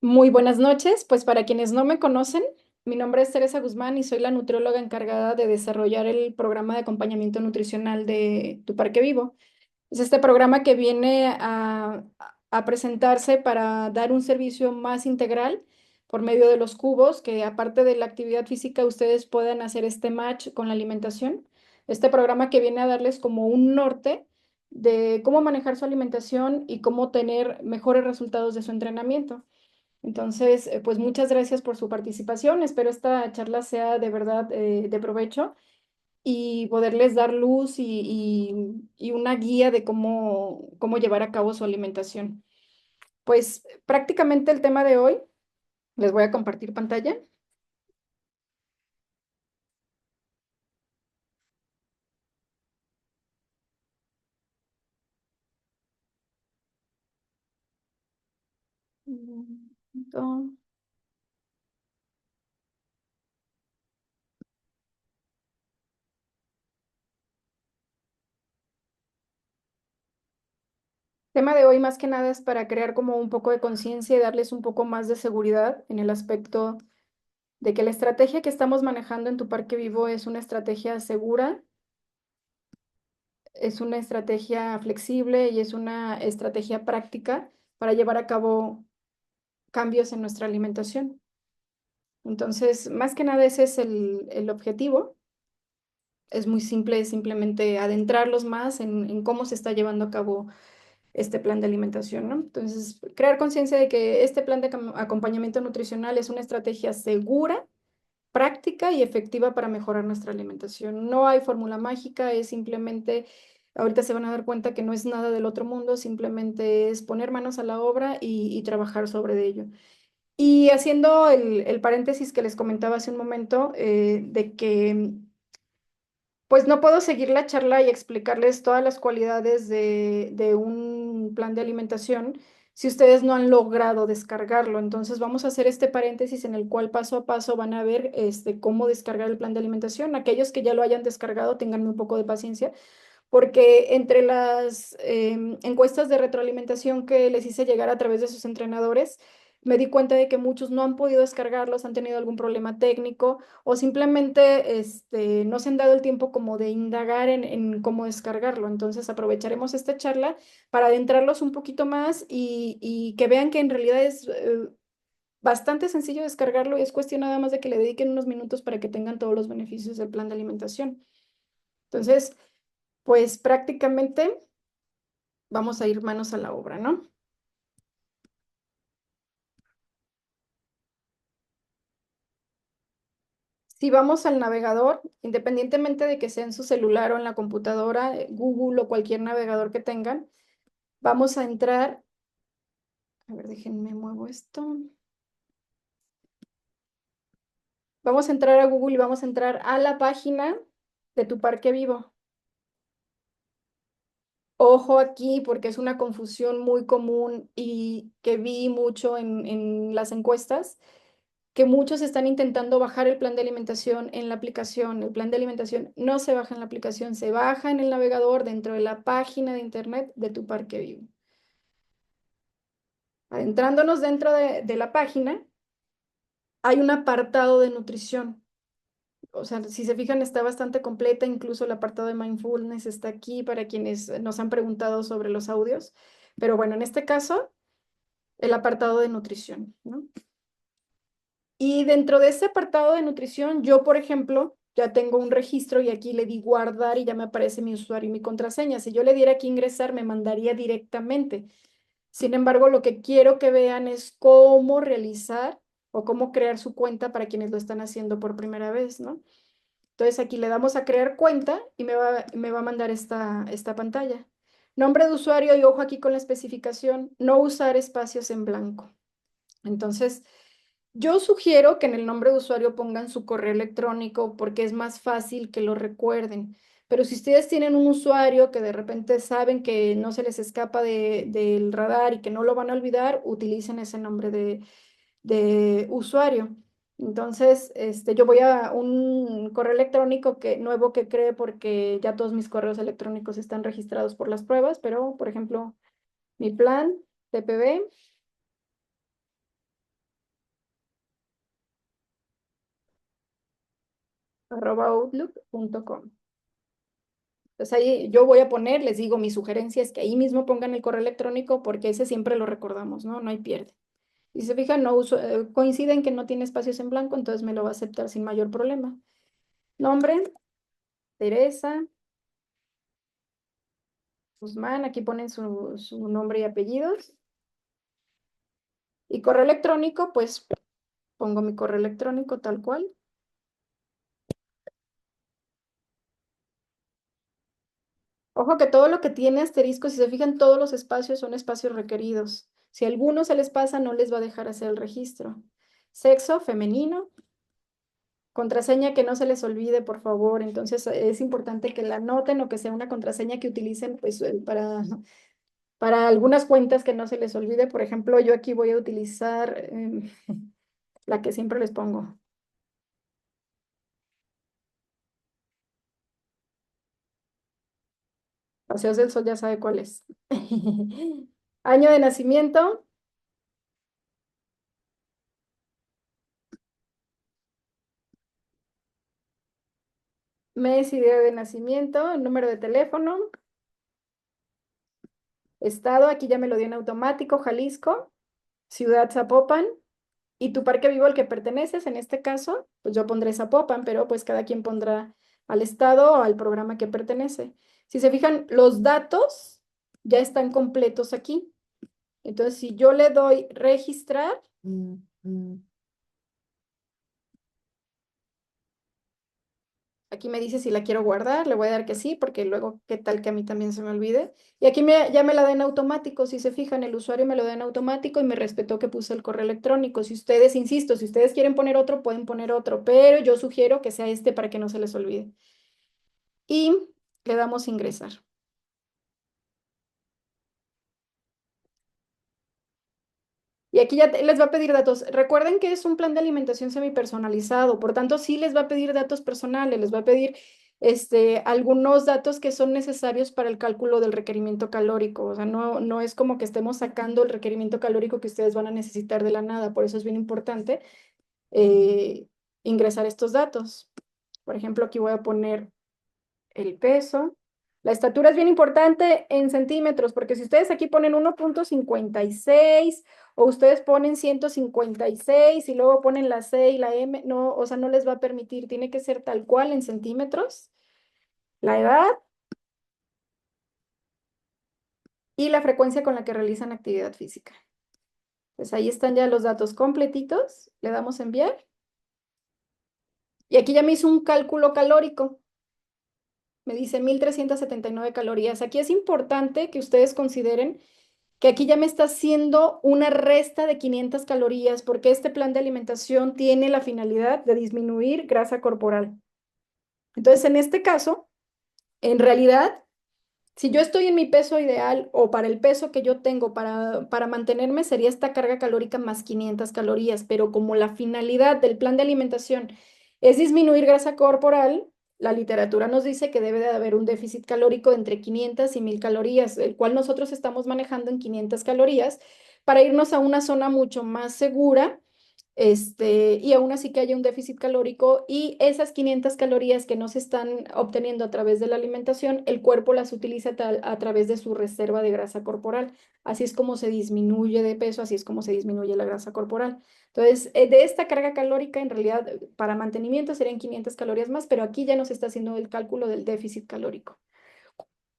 Muy buenas noches, pues para quienes no me conocen, mi nombre es Teresa Guzmán y soy la nutrióloga encargada de desarrollar el programa de acompañamiento nutricional de Tu Parque Vivo. Es este programa que viene a presentarse para dar un servicio más integral por medio de los cubos, que aparte de la actividad física ustedes puedan hacer este match con la alimentación. Este programa que viene a darles como un norte de cómo manejar su alimentación y cómo tener mejores resultados de su entrenamiento. Entonces, pues muchas gracias por su participación. Espero esta charla sea de verdad de provecho y poderles dar luz y una guía de cómo llevar a cabo su alimentación. Pues prácticamente el tema de hoy, les voy a compartir pantalla. Entonces, el tema de hoy más que nada es para crear como un poco de conciencia y darles un poco más de seguridad en el aspecto de que la estrategia que estamos manejando en Tu Parque Vivo es una estrategia segura, es una estrategia flexible y es una estrategia práctica para llevar a cabo cambios en nuestra alimentación. Entonces, más que nada ese es el objetivo. Es muy simple, es simplemente adentrarlos más en cómo se está llevando a cabo este plan de alimentación, ¿no? Entonces, crear conciencia de que este plan de acompañamiento nutricional es una estrategia segura, práctica y efectiva para mejorar nuestra alimentación. No hay fórmula mágica, es simplemente, ahorita se van a dar cuenta que no es nada del otro mundo, simplemente es poner manos a la obra y trabajar sobre ello. Y haciendo el paréntesis que les comentaba hace un momento, de que pues no puedo seguir la charla y explicarles todas las cualidades de un plan de alimentación si ustedes no han logrado descargarlo. Entonces vamos a hacer este paréntesis en el cual paso a paso van a ver cómo descargar el plan de alimentación. Aquellos que ya lo hayan descargado, tengan un poco de paciencia, porque entre las encuestas de retroalimentación que les hice llegar a través de sus entrenadores, me di cuenta de que muchos no han podido descargarlos, han tenido algún problema técnico o simplemente no se han dado el tiempo como de indagar en cómo descargarlo. Entonces aprovecharemos esta charla para adentrarlos un poquito más y que vean que en realidad es bastante sencillo descargarlo y es cuestión nada más de que le dediquen unos minutos para que tengan todos los beneficios del plan de alimentación. Entonces, pues prácticamente vamos a ir manos a la obra, ¿no? Si vamos al navegador, independientemente de que sea en su celular o en la computadora, Google o cualquier navegador que tengan, vamos a entrar, a ver, déjenme muevo esto. Vamos a entrar a Google y vamos a entrar a la página de Tu Parque Vivo. Ojo aquí porque es una confusión muy común y que vi mucho en las encuestas, que muchos están intentando bajar el plan de alimentación en la aplicación. El plan de alimentación no se baja en la aplicación, se baja en el navegador dentro de la página de internet de Tu Parque Vivo. Adentrándonos dentro de la página, hay un apartado de nutrición. O sea, si se fijan, está bastante completa, incluso el apartado de mindfulness está aquí para quienes nos han preguntado sobre los audios. Pero bueno, en este caso, el apartado de nutrición, ¿no? Y dentro de ese apartado de nutrición, yo, por ejemplo, ya tengo un registro y aquí le di guardar y ya me aparece mi usuario y mi contraseña. Si yo le diera aquí ingresar, me mandaría directamente. Sin embargo, lo que quiero que vean es cómo realizar o cómo crear su cuenta para quienes lo están haciendo por primera vez, ¿no? Entonces aquí le damos a crear cuenta y me va a mandar esta pantalla. Nombre de usuario y ojo aquí con la especificación, no usar espacios en blanco. Entonces, yo sugiero que en el nombre de usuario pongan su correo electrónico porque es más fácil que lo recuerden. Pero si ustedes tienen un usuario que de repente saben que no se les escapa del radar y que no lo van a olvidar, utilicen ese nombre de usuario. Entonces, yo voy a un correo electrónico nuevo que cree porque ya todos mis correos electrónicos están registrados por las pruebas, pero por ejemplo, mi plan, TPB, outlook.com. Entonces ahí yo voy a poner, les digo, mi sugerencia es que ahí mismo pongan el correo electrónico porque ese siempre lo recordamos, ¿no? No hay pierde. Y si se fijan, no uso, coinciden que no tiene espacios en blanco, entonces me lo va a aceptar sin mayor problema. Nombre, Teresa Guzmán, aquí ponen su nombre y apellidos. Y correo electrónico, pues pongo mi correo electrónico tal cual. Ojo que todo lo que tiene asterisco, si se fijan, todos los espacios son espacios requeridos. Si a alguno se les pasa, no les va a dejar hacer el registro. Sexo, femenino. Contraseña que no se les olvide, por favor. Entonces es importante que la anoten o que sea una contraseña que utilicen pues, para algunas cuentas que no se les olvide. Por ejemplo, yo aquí voy a utilizar la que siempre les pongo. Paseos del Sol ya sabe cuál es. Año de nacimiento, mes y día de nacimiento, número de teléfono, estado, aquí ya me lo dio en automático, Jalisco, ciudad Zapopan, y tu parque vivo al que perteneces, en este caso, pues yo pondré Zapopan, pero pues cada quien pondrá al estado o al programa que pertenece. Si se fijan, los datos ya están completos aquí. Entonces, si yo le doy registrar, aquí me dice si la quiero guardar, le voy a dar que sí, porque luego qué tal que a mí también se me olvide. Y aquí ya me la da en automático, si se fijan, el usuario me lo da en automático y me respetó que puse el correo electrónico. Si ustedes, insisto, si ustedes quieren poner otro, pueden poner otro, pero yo sugiero que sea este para que no se les olvide. Y le damos ingresar. Y aquí ya les va a pedir datos. Recuerden que es un plan de alimentación semipersonalizado, por tanto, sí les va a pedir datos personales, les va a pedir algunos datos que son necesarios para el cálculo del requerimiento calórico. O sea, no es como que estemos sacando el requerimiento calórico que ustedes van a necesitar de la nada. Por eso es bien importante eh, ingresar estos datos. Por ejemplo, aquí voy a poner el peso. La estatura es bien importante en centímetros, porque si ustedes aquí ponen 1,56 o ustedes ponen 156 y luego ponen la C y la M, no, o sea, no les va a permitir, tiene que ser tal cual en centímetros, la edad y la frecuencia con la que realizan actividad física. Pues ahí están ya los datos completitos, le damos enviar y aquí ya me hizo un cálculo calórico. Me dice 1,379 calorías. Aquí es importante que ustedes consideren que aquí ya me está haciendo una resta de 500 calorías porque este plan de alimentación tiene la finalidad de disminuir grasa corporal. Entonces, en este caso, en realidad, si yo estoy en mi peso ideal o para el peso que yo tengo para mantenerme, sería esta carga calórica más 500 calorías, pero como la finalidad del plan de alimentación es disminuir grasa corporal, la literatura nos dice que debe de haber un déficit calórico de entre 500 y 1,000 calorías, el cual nosotros estamos manejando en 500 calorías para irnos a una zona mucho más segura y aún así que haya un déficit calórico y esas 500 calorías que no se están obteniendo a través de la alimentación, el cuerpo las utiliza a través de su reserva de grasa corporal. Así es como se disminuye de peso, así es como se disminuye la grasa corporal. Entonces, de esta carga calórica, en realidad, para mantenimiento serían 500 calorías más, pero aquí ya nos está haciendo el cálculo del déficit calórico.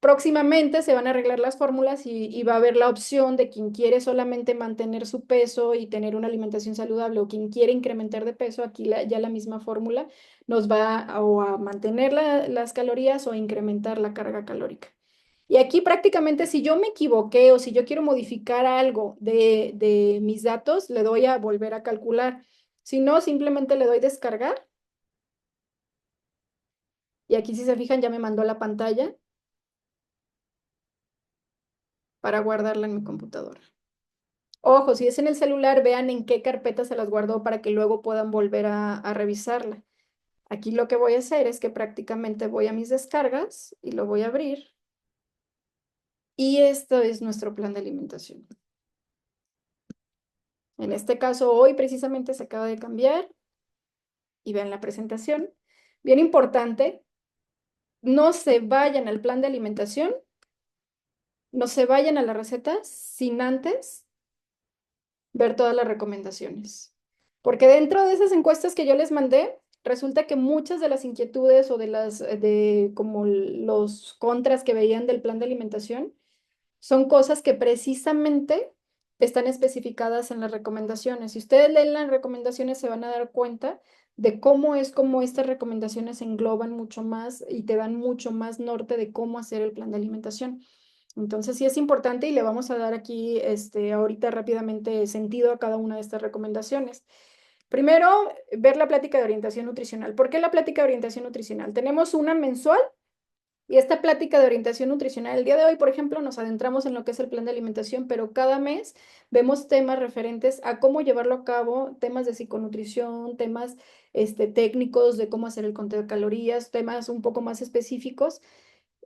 Próximamente se van a arreglar las fórmulas y va a haber la opción de quien quiere solamente mantener su peso y tener una alimentación saludable o quien quiere incrementar de peso, aquí ya la misma fórmula nos va o a mantener las calorías o a incrementar la carga calórica. Y aquí prácticamente si yo me equivoqué o si yo quiero modificar algo de mis datos, le doy a volver a calcular. Si no, simplemente le doy descargar y aquí si se fijan ya me mandó a la pantalla para guardarla en mi computadora. Ojo, si es en el celular, vean en qué carpeta se las guardó para que luego puedan volver a revisarla. Aquí lo que voy a hacer es que prácticamente voy a mis descargas y lo voy a abrir. Y esto es nuestro plan de alimentación. En este caso, hoy precisamente se acaba de cambiar y vean la presentación. bien importante, no se vayan al plan de alimentación, no se vayan a la receta sin antes ver todas las recomendaciones. Porque dentro de esas encuestas que yo les mandé, resulta que muchas de las inquietudes o de de como los contras que veían del plan de alimentación son cosas que precisamente están especificadas en las recomendaciones. Si ustedes leen las recomendaciones, se van a dar cuenta de cómo es como estas recomendaciones engloban mucho más y te dan mucho más norte de cómo hacer el plan de alimentación. Entonces sí es importante y le vamos a dar aquí ahorita rápidamente sentido a cada una de estas recomendaciones. Primero, ver la plática de orientación nutricional. ¿Por qué la plática de orientación nutricional? Tenemos una mensual y esta plática de orientación nutricional. El día de hoy, por ejemplo, nos adentramos en lo que es el plan de alimentación, pero cada mes vemos temas referentes a cómo llevarlo a cabo, temas de psiconutrición, temas técnicos de cómo hacer el conteo de calorías, temas un poco más específicos.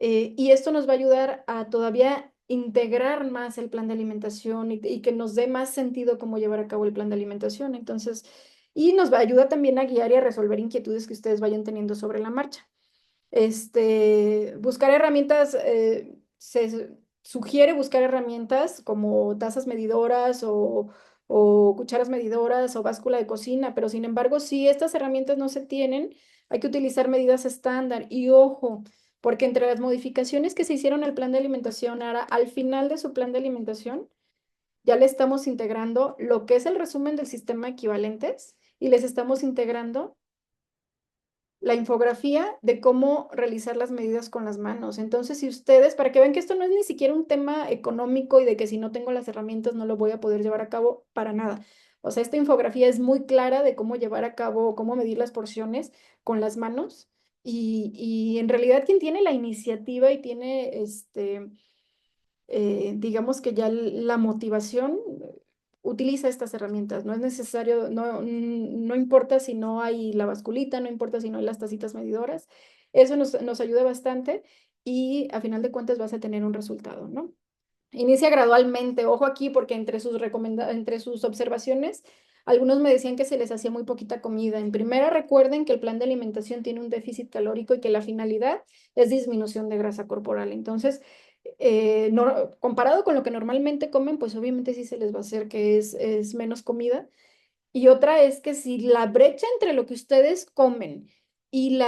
Y esto nos va a ayudar a todavía integrar más el plan de alimentación y que nos dé más sentido cómo llevar a cabo el plan de alimentación. Entonces, y nos va a ayudar también a guiar y a resolver inquietudes que ustedes vayan teniendo sobre la marcha. Buscar herramientas, se sugiere buscar herramientas como tazas medidoras o cucharas medidoras o báscula de cocina, pero sin embargo, si estas herramientas no se tienen, hay que utilizar medidas estándar. Y ojo, porque entre las modificaciones que se hicieron al plan de alimentación, Ara, al final de su plan de alimentación, ya le estamos integrando lo que es el resumen del sistema de equivalentes y les estamos integrando la infografía de cómo realizar las medidas con las manos. Entonces, si ustedes, para que vean que esto no es ni siquiera un tema económico y de que si no tengo las herramientas no lo voy a poder llevar a cabo, para nada. O sea, esta infografía es muy clara de cómo llevar a cabo, cómo medir las porciones con las manos. Y en realidad quien tiene la iniciativa y tiene digamos que ya la motivación utiliza estas herramientas. No es necesario, no importa si no hay la basculita, no importa si no hay las tacitas medidoras. Eso nos ayuda bastante y a final de cuentas vas a tener un resultado, ¿no? Inicia gradualmente, ojo aquí, porque entre sus observaciones, algunos me decían que se les hacía muy poquita comida. En primera, recuerden que el plan de alimentación tiene un déficit calórico y que la finalidad es disminución de grasa corporal. Entonces, comparado con lo que normalmente comen, pues obviamente sí se les va a hacer que es menos comida. Y otra es que si la brecha entre lo que ustedes comen y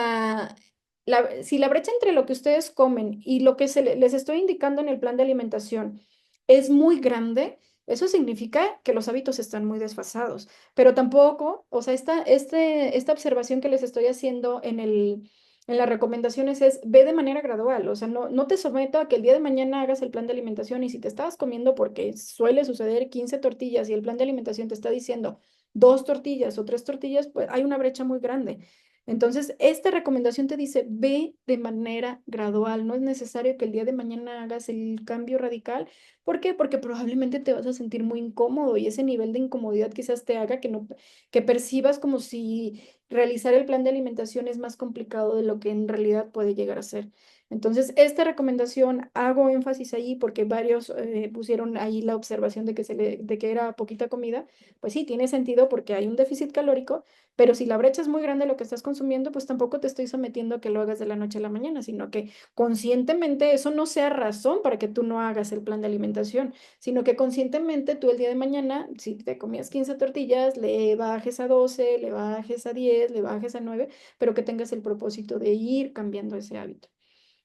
si la brecha entre lo que ustedes comen y lo que les estoy indicando en el plan de alimentación es muy grande, eso significa que los hábitos están muy desfasados. Pero tampoco, o sea, esta observación que les estoy haciendo en las recomendaciones es ve de manera gradual. O sea, no te someto a que el día de mañana hagas el plan de alimentación y si te estabas comiendo, porque suele suceder 15 tortillas y el plan de alimentación te está diciendo 2 tortillas o 3 tortillas, pues hay una brecha muy grande. Entonces, esta recomendación te dice, ve de manera gradual. No es necesario que el día de mañana hagas el cambio radical. ¿Por qué? Porque probablemente te vas a sentir muy incómodo y ese nivel de incomodidad quizás te haga que no, que percibas como si realizar el plan de alimentación es más complicado de lo que en realidad puede llegar a ser. Entonces, esta recomendación hago énfasis ahí porque varios pusieron ahí la observación de de que era poquita comida. Pues sí, tiene sentido porque hay un déficit calórico, pero si la brecha es muy grande lo que estás consumiendo, pues tampoco te estoy sometiendo a que lo hagas de la noche a la mañana, sino que conscientemente eso no sea razón para que tú no hagas el plan de alimentación, sino que conscientemente tú el día de mañana, si te comías 15 tortillas, le bajes a 12, le bajes a 10, le bajes a 9, pero que tengas el propósito de ir cambiando ese hábito.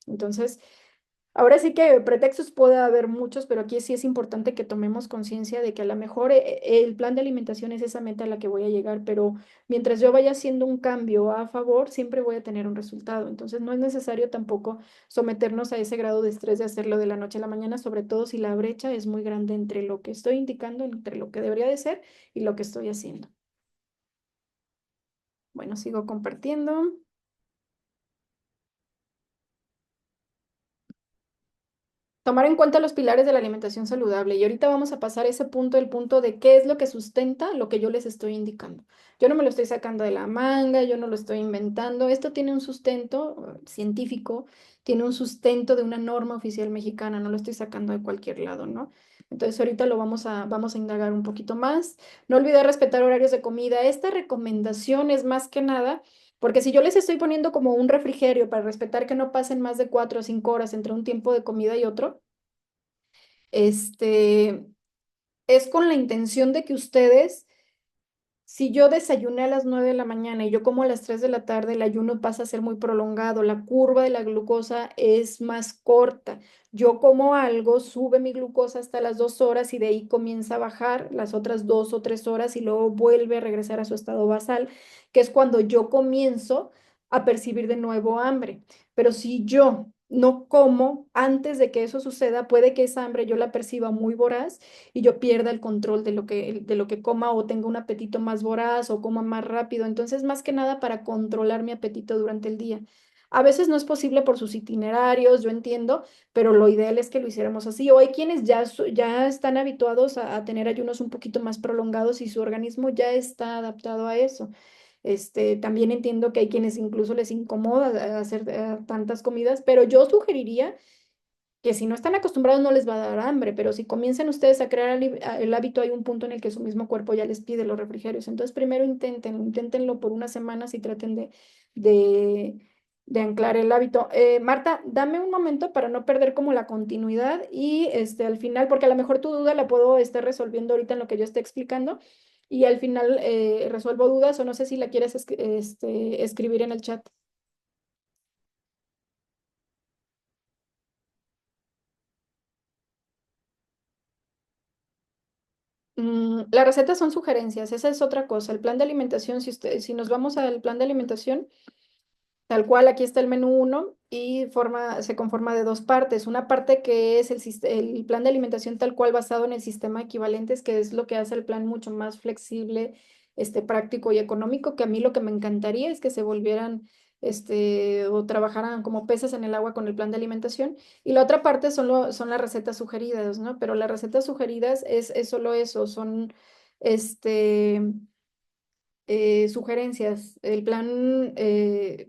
Entonces, ahora sí que pretextos puede haber muchos, pero aquí sí es importante que tomemos conciencia de que a lo mejor el plan de alimentación es esa meta a la que voy a llegar, pero mientras yo vaya haciendo un cambio a favor, siempre voy a tener un resultado. Entonces no es necesario tampoco someternos a ese grado de estrés de hacerlo de la noche a la mañana, sobre todo si la brecha es muy grande entre lo que estoy indicando, entre lo que debería de ser y lo que estoy haciendo. Bueno, sigo compartiendo. Tomar en cuenta los pilares de la alimentación saludable. Y ahorita vamos a pasar ese punto, el punto de qué es lo que sustenta lo que yo les estoy indicando. Yo no me lo estoy sacando de la manga, yo no lo estoy inventando. Esto tiene un sustento científico, tiene un sustento de una norma oficial mexicana, no lo estoy sacando de cualquier lado, ¿no? Entonces ahorita lo vamos a indagar un poquito más. No olvidar respetar horarios de comida. Esta recomendación es más que nada Porque si yo les estoy poniendo como un refrigerio para respetar que no pasen más de 4 o 5 horas entre un tiempo de comida y otro, este, es con la intención de que ustedes, si yo desayuné a las 9 de la mañana y yo como a las 3 de la tarde, el ayuno pasa a ser muy prolongado, la curva de la glucosa es más corta. Yo como algo, sube mi glucosa hasta las 2 horas y de ahí comienza a bajar las otras 2 o 3 horas y luego vuelve a regresar a su estado basal, que es cuando yo comienzo a percibir de nuevo hambre. Pero si yo no como antes de que eso suceda, puede que esa hambre yo la perciba muy voraz y yo pierda el control de lo que coma o tenga un apetito más voraz o coma más rápido. Entonces, más que nada para controlar mi apetito durante el día. A veces no es posible por sus itinerarios, yo entiendo, pero lo ideal es que lo hiciéramos así. O hay quienes ya están habituados a tener ayunos un poquito más prolongados y su organismo ya está adaptado a eso. También entiendo que hay quienes incluso les incomoda hacer tantas comidas, pero yo sugeriría que si no están acostumbrados no les va a dar hambre, pero si comienzan ustedes a crear el hábito, hay un punto en el que su mismo cuerpo ya les pide los refrigerios. Entonces, primero inténtenlo por unas semanas y traten de, de anclar el hábito. Marta, dame un momento para no perder como la continuidad y al final, porque a lo mejor tu duda la puedo estar resolviendo ahorita en lo que yo esté explicando y al final resuelvo dudas o no sé si la quieres escribir en el chat. Las recetas son sugerencias, esa es otra cosa. El plan de alimentación, si nos vamos al plan de alimentación, tal cual, aquí está el menú uno y se conforma de dos partes. Una parte que es el plan de alimentación tal cual basado en el sistema de equivalentes, que es lo que hace el plan mucho más flexible, práctico y económico, que a mí lo que me encantaría es que se volvieran, o trabajaran como peces en el agua con el plan de alimentación. Y la otra parte son las recetas sugeridas, ¿no? Pero las recetas sugeridas es solo eso, son, este sugerencias. El plan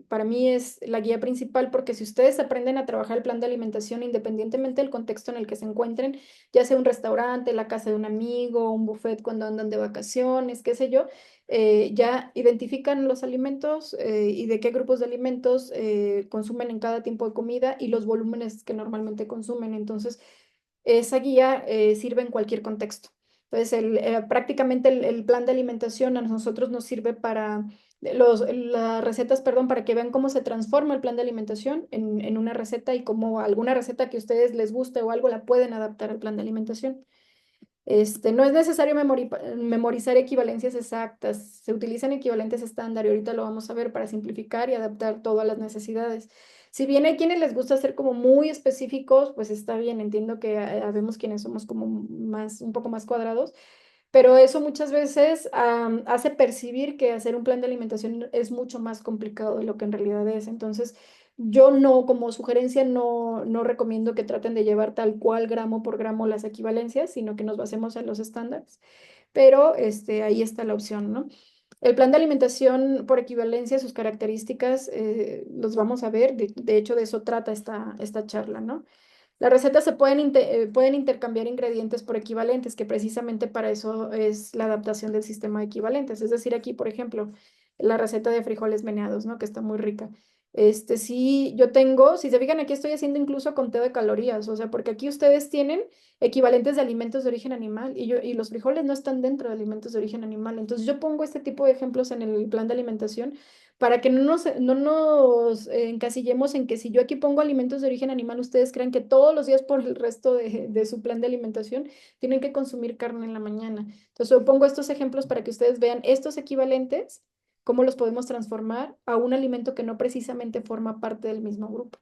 para mí es la guía principal porque si ustedes aprenden a trabajar el plan de alimentación independientemente del contexto en el que se encuentren, ya sea un restaurante, la casa de un amigo, un buffet cuando andan de vacaciones, qué sé yo, ya identifican los alimentos y de qué grupos de alimentos consumen en cada tipo de comida y los volúmenes que normalmente consumen. Entonces, esa guía sirve en cualquier contexto. Entonces, prácticamente el plan de alimentación a nosotros nos sirve para las recetas, perdón, para que vean cómo se transforma el plan de alimentación en una receta y cómo alguna receta que a ustedes les guste o algo la pueden adaptar al plan de alimentación. No es necesario memorizar equivalencias exactas, se utilizan equivalentes estándar y ahorita lo vamos a ver para simplificar y adaptar todo a las necesidades. Si bien hay quienes les gusta ser como muy específicos, pues está bien, entiendo que habemos quienes somos como un poco más cuadrados, pero eso muchas veces hace percibir que hacer un plan de alimentación es mucho más complicado de lo que en realidad es. Entonces, yo no, como sugerencia, no recomiendo que traten de llevar tal cual gramo por gramo las equivalencias, sino que nos basemos en los estándares. Pero ahí está la opción, ¿no? El plan de alimentación por equivalencia, sus características, los vamos a ver. De hecho, de eso trata esta charla, ¿no? Las recetas pueden intercambiar ingredientes por equivalentes, que precisamente para eso es la adaptación del sistema de equivalentes. Es decir, aquí, por ejemplo, la receta de frijoles meneados, ¿no? Que está muy rica. Sí, yo tengo, si se fijan, aquí estoy haciendo incluso conteo de calorías, o sea, porque aquí ustedes tienen equivalentes de alimentos de origen animal y los frijoles no están dentro de alimentos de origen animal. Entonces, yo pongo este tipo de ejemplos en el plan de alimentación para que no nos encasillemos en que si yo aquí pongo alimentos de origen animal, ustedes crean que todos los días por el resto de su plan de alimentación tienen que consumir carne en la mañana. Entonces, yo pongo estos ejemplos para que ustedes vean estos equivalentes, cómo los podemos transformar a un alimento que no precisamente forma parte del mismo grupo.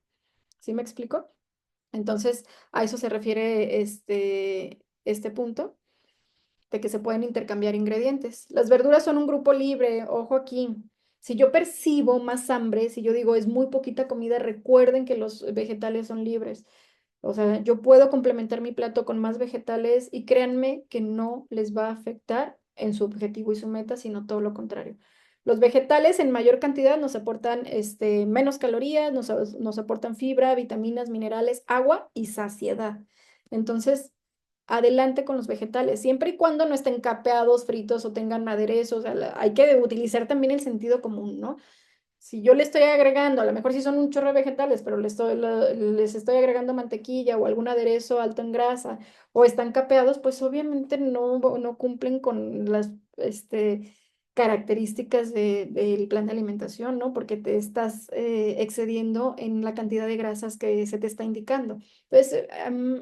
¿Sí me explico? Entonces, a eso se refiere este punto de que se pueden intercambiar ingredientes. Las verduras son un grupo libre, ojo aquí. Si yo percibo más hambre, si yo digo es muy poquita comida, recuerden que los vegetales son libres. O sea, yo puedo complementar mi plato con más vegetales y créanme que no les va a afectar en su objetivo y su meta, sino todo lo contrario. Los vegetales en mayor cantidad nos aportan menos calorías, nos aportan fibra, vitaminas, minerales, agua y saciedad. Entonces, adelante con los vegetales, siempre y cuando no estén capeados, fritos o tengan aderezos. O sea, hay que utilizar también el sentido común, ¿no? Si yo le estoy agregando, a lo mejor sí son un chorro de vegetales, pero les estoy agregando mantequilla o algún aderezo alto en grasa o están capeados, pues obviamente no cumplen con las características del plan de alimentación, ¿no? Porque te estás excediendo en la cantidad de grasas que se te está indicando. Entonces,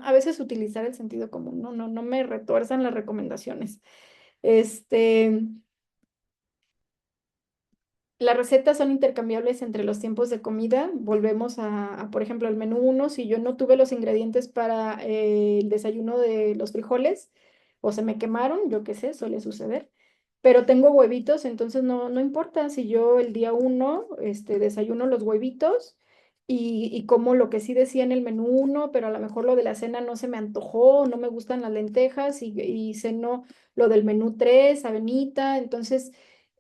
a veces utilizar el sentido común, no me retuerzan las recomendaciones. Este. Las recetas son intercambiables entre los tiempos de comida. Volvemos por ejemplo, al menú uno. Si yo no tuve los ingredientes para el desayuno de los frijoles o se me quemaron, yo qué sé, suele suceder. Pero tengo huevitos, entonces no importa si yo el día uno desayuno los huevitos y como lo que sí decía en el menú uno, pero a lo mejor lo de la cena no se me antojó, no me gustan las lentejas y ceno lo del menú 3 avenita. Entonces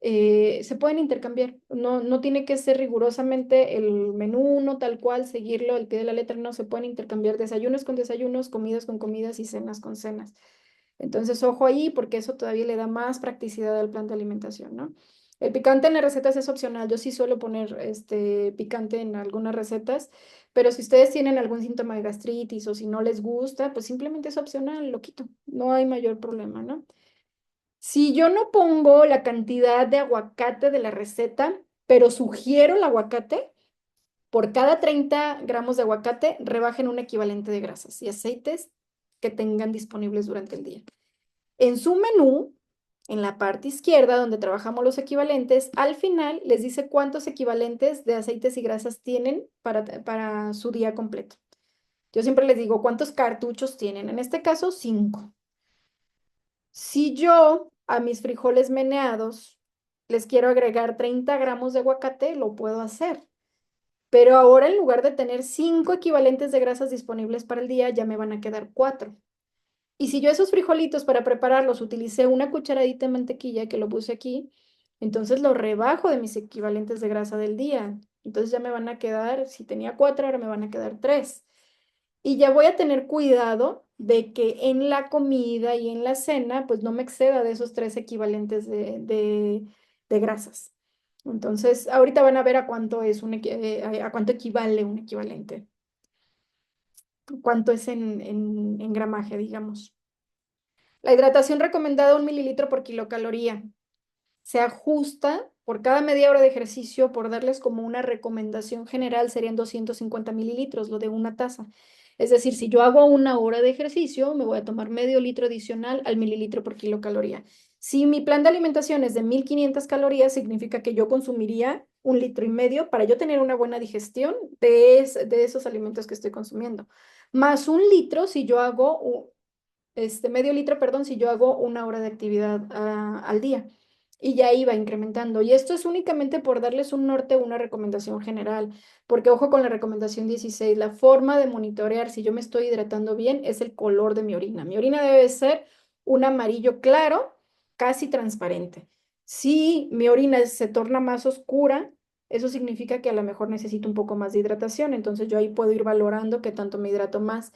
se pueden intercambiar. No tiene que ser rigurosamente el menú uno tal cual, seguirlo al pie de la letra, no, se pueden intercambiar desayunos con desayunos, comidas con comidas y cenas con cenas. Entonces, ojo ahí, porque eso todavía le da más practicidad al plan de alimentación, ¿no? El picante en las recetas es opcional. Yo sí suelo poner picante en algunas recetas, pero si ustedes tienen algún síntoma de gastritis o si no les gusta, pues simplemente es opcional, lo quito. No hay mayor problema, ¿no? Si yo no pongo la cantidad de aguacate de la receta, pero sugiero el aguacate, por cada 30 gramos de aguacate rebajen un equivalente de grasas y aceites que tengan disponibles durante el día. En su menú, en la parte izquierda donde trabajamos los equivalentes, al final les dice cuántos equivalentes de aceites y grasas tienen para su día completo. Yo siempre les digo cuántos cartuchos tienen. En este caso, 5. Si yo a mis frijoles meneados les quiero agregar 30 gramos de aguacate, lo puedo hacer. Pero ahora en lugar de tener 5 equivalentes de grasas disponibles para el día, ya me van a quedar 4. Y si yo esos frijolitos para prepararlos utilicé una cucharadita de mantequilla que lo puse aquí, entonces lo rebajo de mis equivalentes de grasa del día. Entonces ya me van a quedar, si tenía 4, ahora me van a quedar 3. Y ya voy a tener cuidado de que en la comida y en la cena, pues no me exceda de esos 3 equivalentes de grasas. Entonces, ahorita van a ver a cuánto es a cuánto equivale un equivalente, cuánto es en gramaje, digamos. La hidratación recomendada 1 mililitro por kilocaloría. Se ajusta por cada media hora de ejercicio, por darles como una recomendación general, serían 250 mililitros, lo de una taza. Es decir, si yo hago 1 hora de ejercicio, me voy a tomar medio litro adicional al mililitro por kilocaloría. Si mi plan de alimentación es de 1500 calorías, significa que yo consumiría 1,5 litros para yo tener una buena digestión de esos alimentos que estoy consumiendo. Más 1 litro si yo hago medio litro, perdón, si yo hago 1 hora de actividad al día. Y ya iba incrementando. Y esto es únicamente por darles un norte, una recomendación general. Porque ojo con la recomendación 16, la forma de monitorear si yo me estoy hidratando bien es el color de mi orina. Mi orina debe ser un amarillo claro, casi transparente. Si mi orina se torna más oscura, eso significa que a lo mejor necesito un poco más de hidratación. Entonces yo ahí puedo ir valorando qué tanto me hidrato más.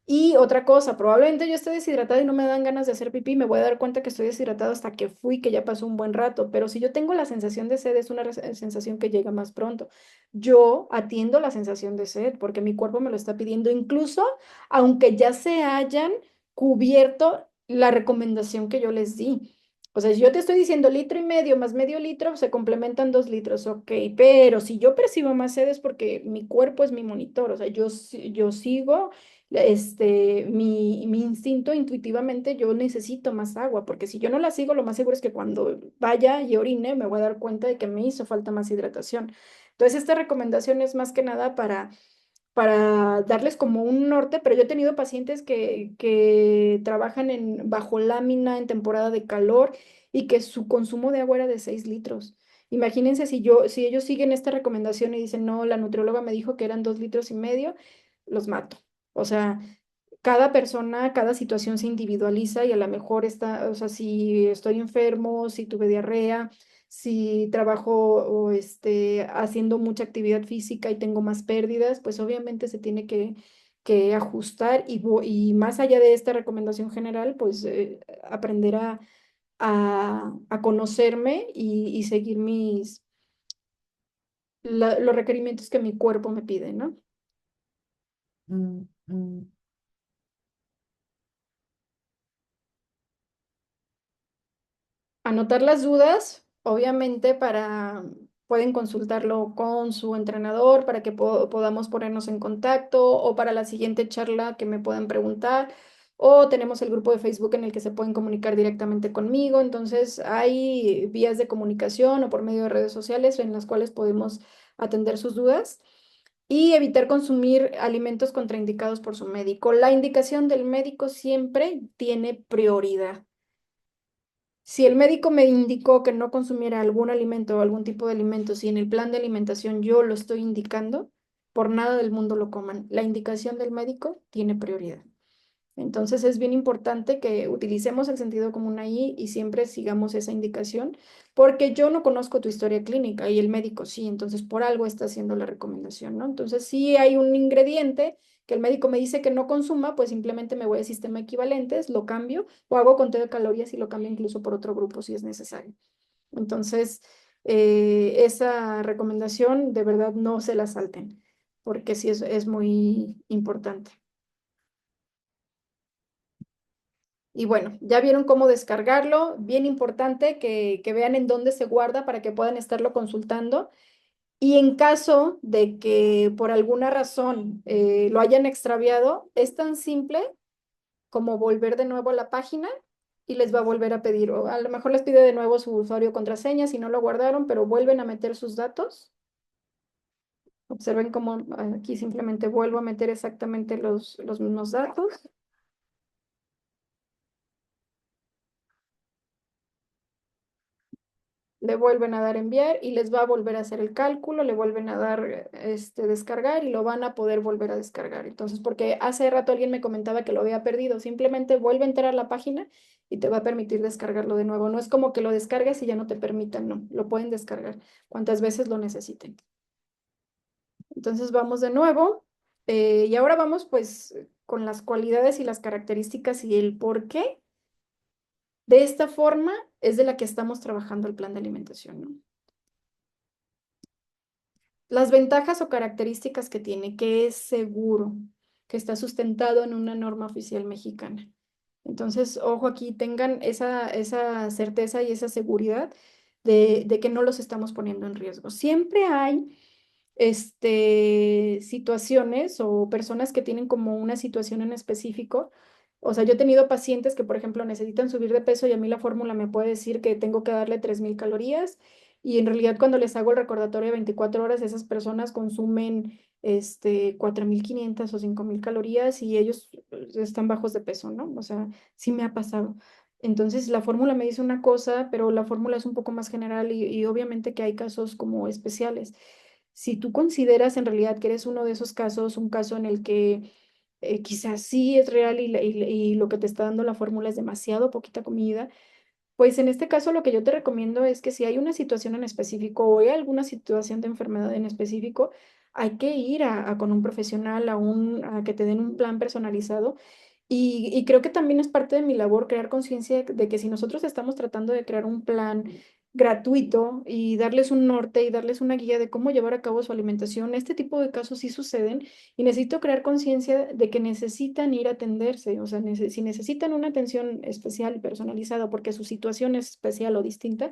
Y otra cosa, probablemente yo esté deshidratada y no me dan ganas de hacer pipí, me voy a dar cuenta que estoy deshidratado hasta que fui, que ya pasó un buen rato, pero si yo tengo la sensación de sed, es una sensación que llega más pronto. Yo atiendo la sensación de sed porque mi cuerpo me lo está pidiendo, incluso aunque ya se hayan cubierto la recomendación que yo les di. O sea, si yo te estoy diciendo 1,5 litros más medio litro, se complementan 2 litros, ok, pero si yo percibo más sed es porque mi cuerpo es mi monitor, o sea, yo sigo mi instinto intuitivamente, yo necesito más agua, porque si yo no la sigo, lo más seguro es que cuando vaya y orine me voy a dar cuenta de que me hizo falta más hidratación. Entonces, esta recomendación es más que nada para darles como un norte, pero yo he tenido pacientes que trabajan bajo lámina en temporada de calor y que su consumo de agua era de 6 litros. Imagínense si ellos siguen esta recomendación y dicen, no, la nutrióloga me dijo que eran 2,5 litros, los mato. O sea, cada persona, cada situación se individualiza y a lo mejor o sea, si estoy enfermo, si tuve diarrea, si trabajo haciendo mucha actividad física y tengo más pérdidas, pues obviamente se tiene que ajustar y más allá de esta recomendación general, pues aprender a conocerme y seguir los requerimientos que mi cuerpo me pide, ¿no? Mm, mm. Anotar las dudas, obviamente, pueden consultarlo con su entrenador para que podamos ponernos en contacto o para la siguiente charla que me puedan preguntar. O tenemos el grupo de Facebook en el que se pueden comunicar directamente conmigo. Entonces, hay vías de comunicación o por medio de redes sociales en las cuales podemos atender sus dudas y evitar consumir alimentos contraindicados por su médico. La indicación del médico siempre tiene prioridad. Si el médico me indicó que no consumiera algún alimento o algún tipo de alimento, si en el plan de alimentación yo lo estoy indicando, por nada del mundo lo coman. La indicación del médico tiene prioridad. Entonces es bien importante que utilicemos el sentido común ahí y siempre sigamos esa indicación, porque yo no conozco tu historia clínica y el médico sí, entonces por algo está haciendo la recomendación, ¿no? Entonces si hay un ingrediente que el médico me dice que no consuma, pues simplemente me voy al sistema equivalentes, lo cambio o hago conteo de calorías y lo cambio incluso por otro grupo si es necesario. Entonces, esa recomendación de verdad no se la salten, porque sí es muy importante. Y bueno, ya vieron cómo descargarlo. Bien importante que vean en dónde se guarda para que puedan estarlo consultando. Y en caso de que por alguna razón lo hayan extraviado, es tan simple como volver de nuevo a la página y les va a volver a pedir, o a lo mejor les pide de nuevo su usuario o contraseña si no lo guardaron, pero vuelven a meter sus datos. Observen cómo aquí simplemente vuelvo a meter exactamente los mismos datos. Le vuelven a dar enviar y les va a volver a hacer el cálculo, le vuelven a dar descargar y lo van a poder volver a descargar. Entonces, porque hace rato alguien me comentaba que lo había perdido, simplemente vuelve a entrar a la página y te va a permitir descargarlo de nuevo. No es como que lo descargues y ya no te permitan, no, lo pueden descargar cuantas veces lo necesiten. Entonces vamos de nuevo y ahora vamos pues con las cualidades y las características y el por qué. De esta forma es de la que estamos trabajando el plan de alimentación, ¿no? Las ventajas o características que tiene, que es seguro, que está sustentado en una norma oficial mexicana. Entonces, ojo aquí, tengan esa certeza y esa seguridad de que no los estamos poniendo en riesgo. Siempre hay situaciones o personas que tienen como una situación en específico. O sea, yo he tenido pacientes que, por ejemplo, necesitan subir de peso y a mí la fórmula me puede decir que tengo que darle 3000 calorías y en realidad cuando les hago el recordatorio de 24 horas, esas personas consumen 4500 o 5000 calorías y ellos están bajos de peso, ¿no? O sea, sí me ha pasado. Entonces, la fórmula me dice una cosa, pero la fórmula es un poco más general y obviamente que hay casos como especiales. Si tú consideras en realidad que eres uno de esos casos, un caso en el que quizás sí es real y lo que te está dando la fórmula es demasiado poquita comida, pues en este caso lo que yo te recomiendo es que si hay una situación en específico o hay alguna situación de enfermedad en específico, hay que ir con un profesional, a que te den un plan personalizado. Y creo que también es parte de mi labor crear conciencia de que si nosotros estamos tratando de crear un plan gratuito y darles un norte y darles una guía de cómo llevar a cabo su alimentación, este tipo de casos sí suceden y necesito crear conciencia de que necesitan ir a atenderse, o sea, si necesitan una atención especial y personalizada porque su situación es especial o distinta,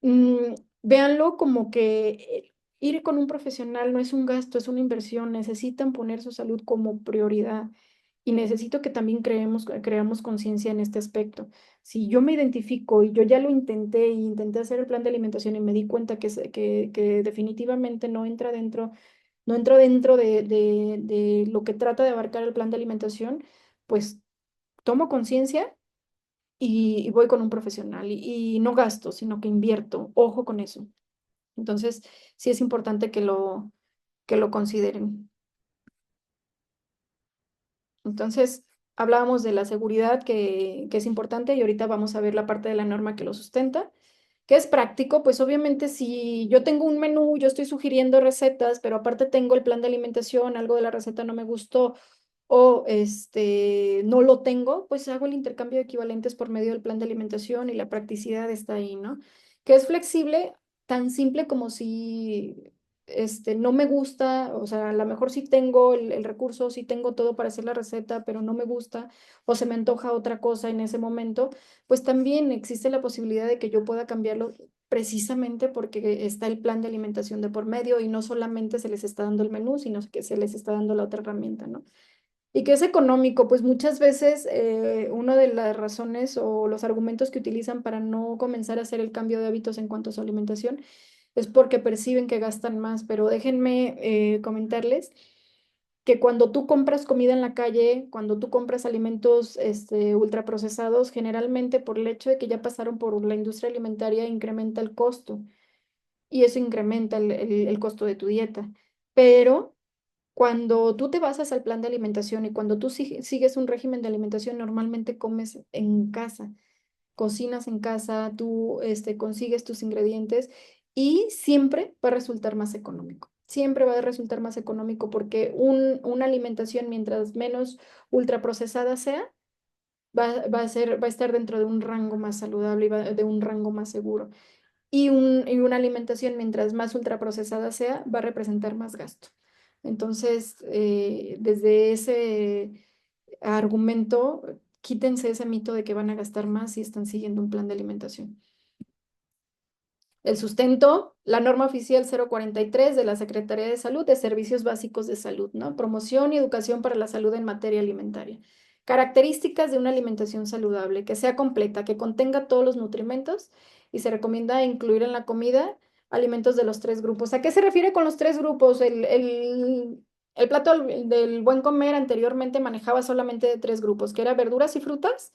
véanlo como que ir con un profesional no es un gasto, es una inversión. Necesitan poner su salud como prioridad y necesito que también creamos conciencia en este aspecto. Si yo me identifico y yo ya lo intenté y intenté hacer el plan de alimentación y me di cuenta que definitivamente no entro dentro de lo que trata de abarcar el plan de alimentación, pues tomo conciencia y voy con un profesional y no gasto, sino que invierto. Ojo con eso. Entonces, sí es importante que lo consideren. Entonces, hablábamos de la seguridad que es importante y ahorita vamos a ver la parte de la norma que lo sustenta. ¿Que es práctico? Pues obviamente si yo tengo un menú, yo estoy sugiriendo recetas, pero aparte tengo el plan de alimentación, algo de la receta no me gustó o no lo tengo, pues hago el intercambio de equivalentes por medio del plan de alimentación y la practicidad está ahí, ¿no? Que es flexible, tan simple como si no me gusta, o sea, a lo mejor sí tengo el recurso, sí tengo todo para hacer la receta, pero no me gusta o se me antoja otra cosa en ese momento, pues también existe la posibilidad de que yo pueda cambiarlo precisamente porque está el plan de alimentación de por medio y no solamente se les está dando el menú, sino que se les está dando la otra herramienta, ¿no? Y que es económico, pues muchas veces una de las razones o los argumentos que utilizan para no comenzar a hacer el cambio de hábitos en cuanto a su alimentación es porque perciben que gastan más, pero déjenme comentarles que cuando tú compras comida en la calle, cuando tú compras alimentos ultraprocesados, generalmente por el hecho de que ya pasaron por la industria alimentaria, incrementa el costo y eso incrementa el costo de tu dieta. Pero cuando tú te basas al plan de alimentación y cuando tú sigues un régimen de alimentación, normalmente comes en casa, cocinas en casa, tú consigues tus ingredientes y siempre va a resultar más económico. Siempre va a resultar más económico porque una alimentación, mientras menos ultraprocesada sea, va a estar dentro de un rango más saludable y de un rango más seguro. Y una alimentación, mientras más ultraprocesada sea, va a representar más gasto. Entonces, desde ese argumento, quítense ese mito de que van a gastar más si están siguiendo un plan de alimentación. El sustento, la norma oficial 043 de la Secretaría de Salud de Servicios Básicos de Salud, ¿no? Promoción y educación para la salud en materia alimentaria. Características de una alimentación saludable, que sea completa, que contenga todos los nutrimentos y se recomienda incluir en la comida alimentos de los tres grupos. ¿A qué se refiere con los tres grupos? El plato del buen comer anteriormente manejaba solamente de tres grupos, que era verduras y frutas,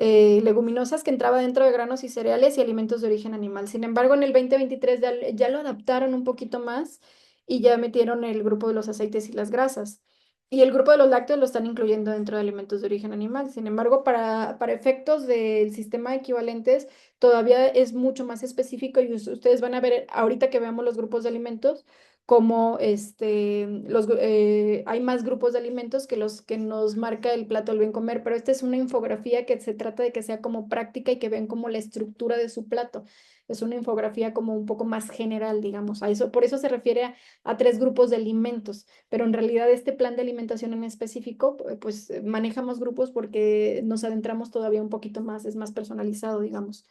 leguminosas que entraba dentro de granos y cereales y alimentos de origen animal. Sin embargo, en el 2023 ya lo adaptaron un poquito más y ya metieron el grupo de los aceites y las grasas. Y el grupo de los lácteos lo están incluyendo dentro de alimentos de origen animal. Sin embargo, para efectos del sistema de equivalentes, todavía es mucho más específico y ustedes van a ver ahorita que veamos los grupos de alimentos como hay más grupos de alimentos que los que nos marca el plato del bien comer, pero esta es una infografía que se trata de que sea como práctica y que vean como la estructura de su plato. Es una infografía como un poco más general, digamos. A eso, por eso se refiere a tres grupos de alimentos, pero en realidad este plan de alimentación en específico, pues manejamos grupos porque nos adentramos todavía un poquito más, es más personalizado, digamos.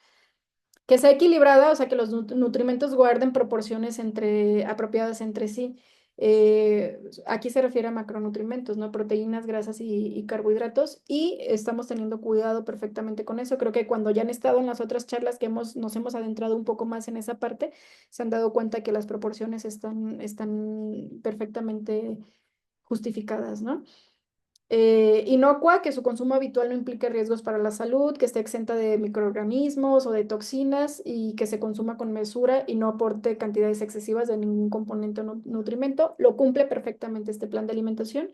Que sea equilibrada, o sea, que los nutrimentos guarden proporciones apropiadas entre sí. Aquí se refiere a macronutrimentos, ¿no? Proteínas, grasas y carbohidratos. Y estamos teniendo cuidado perfectamente con eso. Creo que cuando ya han estado en las otras charlas que nos hemos adentrado un poco más en esa parte, se han dado cuenta que las proporciones están perfectamente justificadas, ¿no? Inocua, que su consumo habitual no implique riesgos para la salud, que esté exenta de microorganismos o de toxinas y que se consuma con mesura y no aporte cantidades excesivas de ningún componente o nutrimento. Lo cumple perfectamente este plan de alimentación.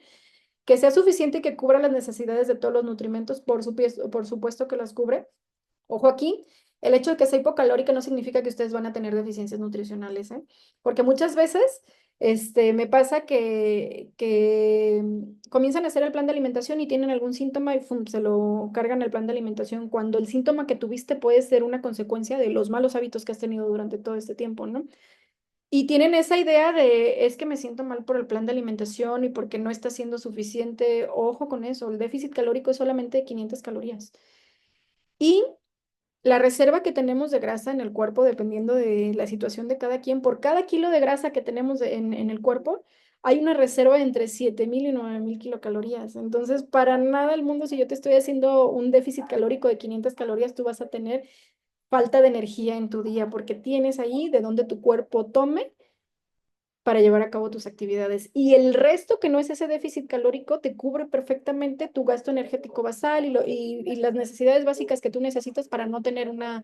Que sea suficiente y que cubra las necesidades de todos los nutrimentos, por supuesto que las cubre. Ojo aquí, el hecho de que sea hipocalórica no significa que ustedes van a tener deficiencias nutricionales, ¿eh? Porque muchas veces me pasa que comienzan a hacer el plan de alimentación y tienen algún síntoma y ¡fum! Se lo cargan el plan de alimentación cuando el síntoma que tuviste puede ser una consecuencia de los malos hábitos que has tenido durante todo este tiempo, ¿no? Y tienen esa idea de, es que me siento mal por el plan de alimentación y porque no está siendo suficiente. Ojo con eso, el déficit calórico es solamente de 500 calorías. Y la reserva que tenemos de grasa en el cuerpo, dependiendo de la situación de cada quien, por cada kilo de grasa que tenemos en el cuerpo, hay una reserva de entre 7,000 y 9,000 kilocalorías. Entonces, para nada el mundo, si yo te estoy haciendo un déficit calórico de 500 calorías, tú vas a tener falta de energía en tu día, porque tienes ahí de donde tu cuerpo tome para llevar a cabo tus actividades. Y el resto, que no es ese déficit calórico, te cubre perfectamente tu gasto energético basal y las necesidades básicas que tú necesitas para no tener una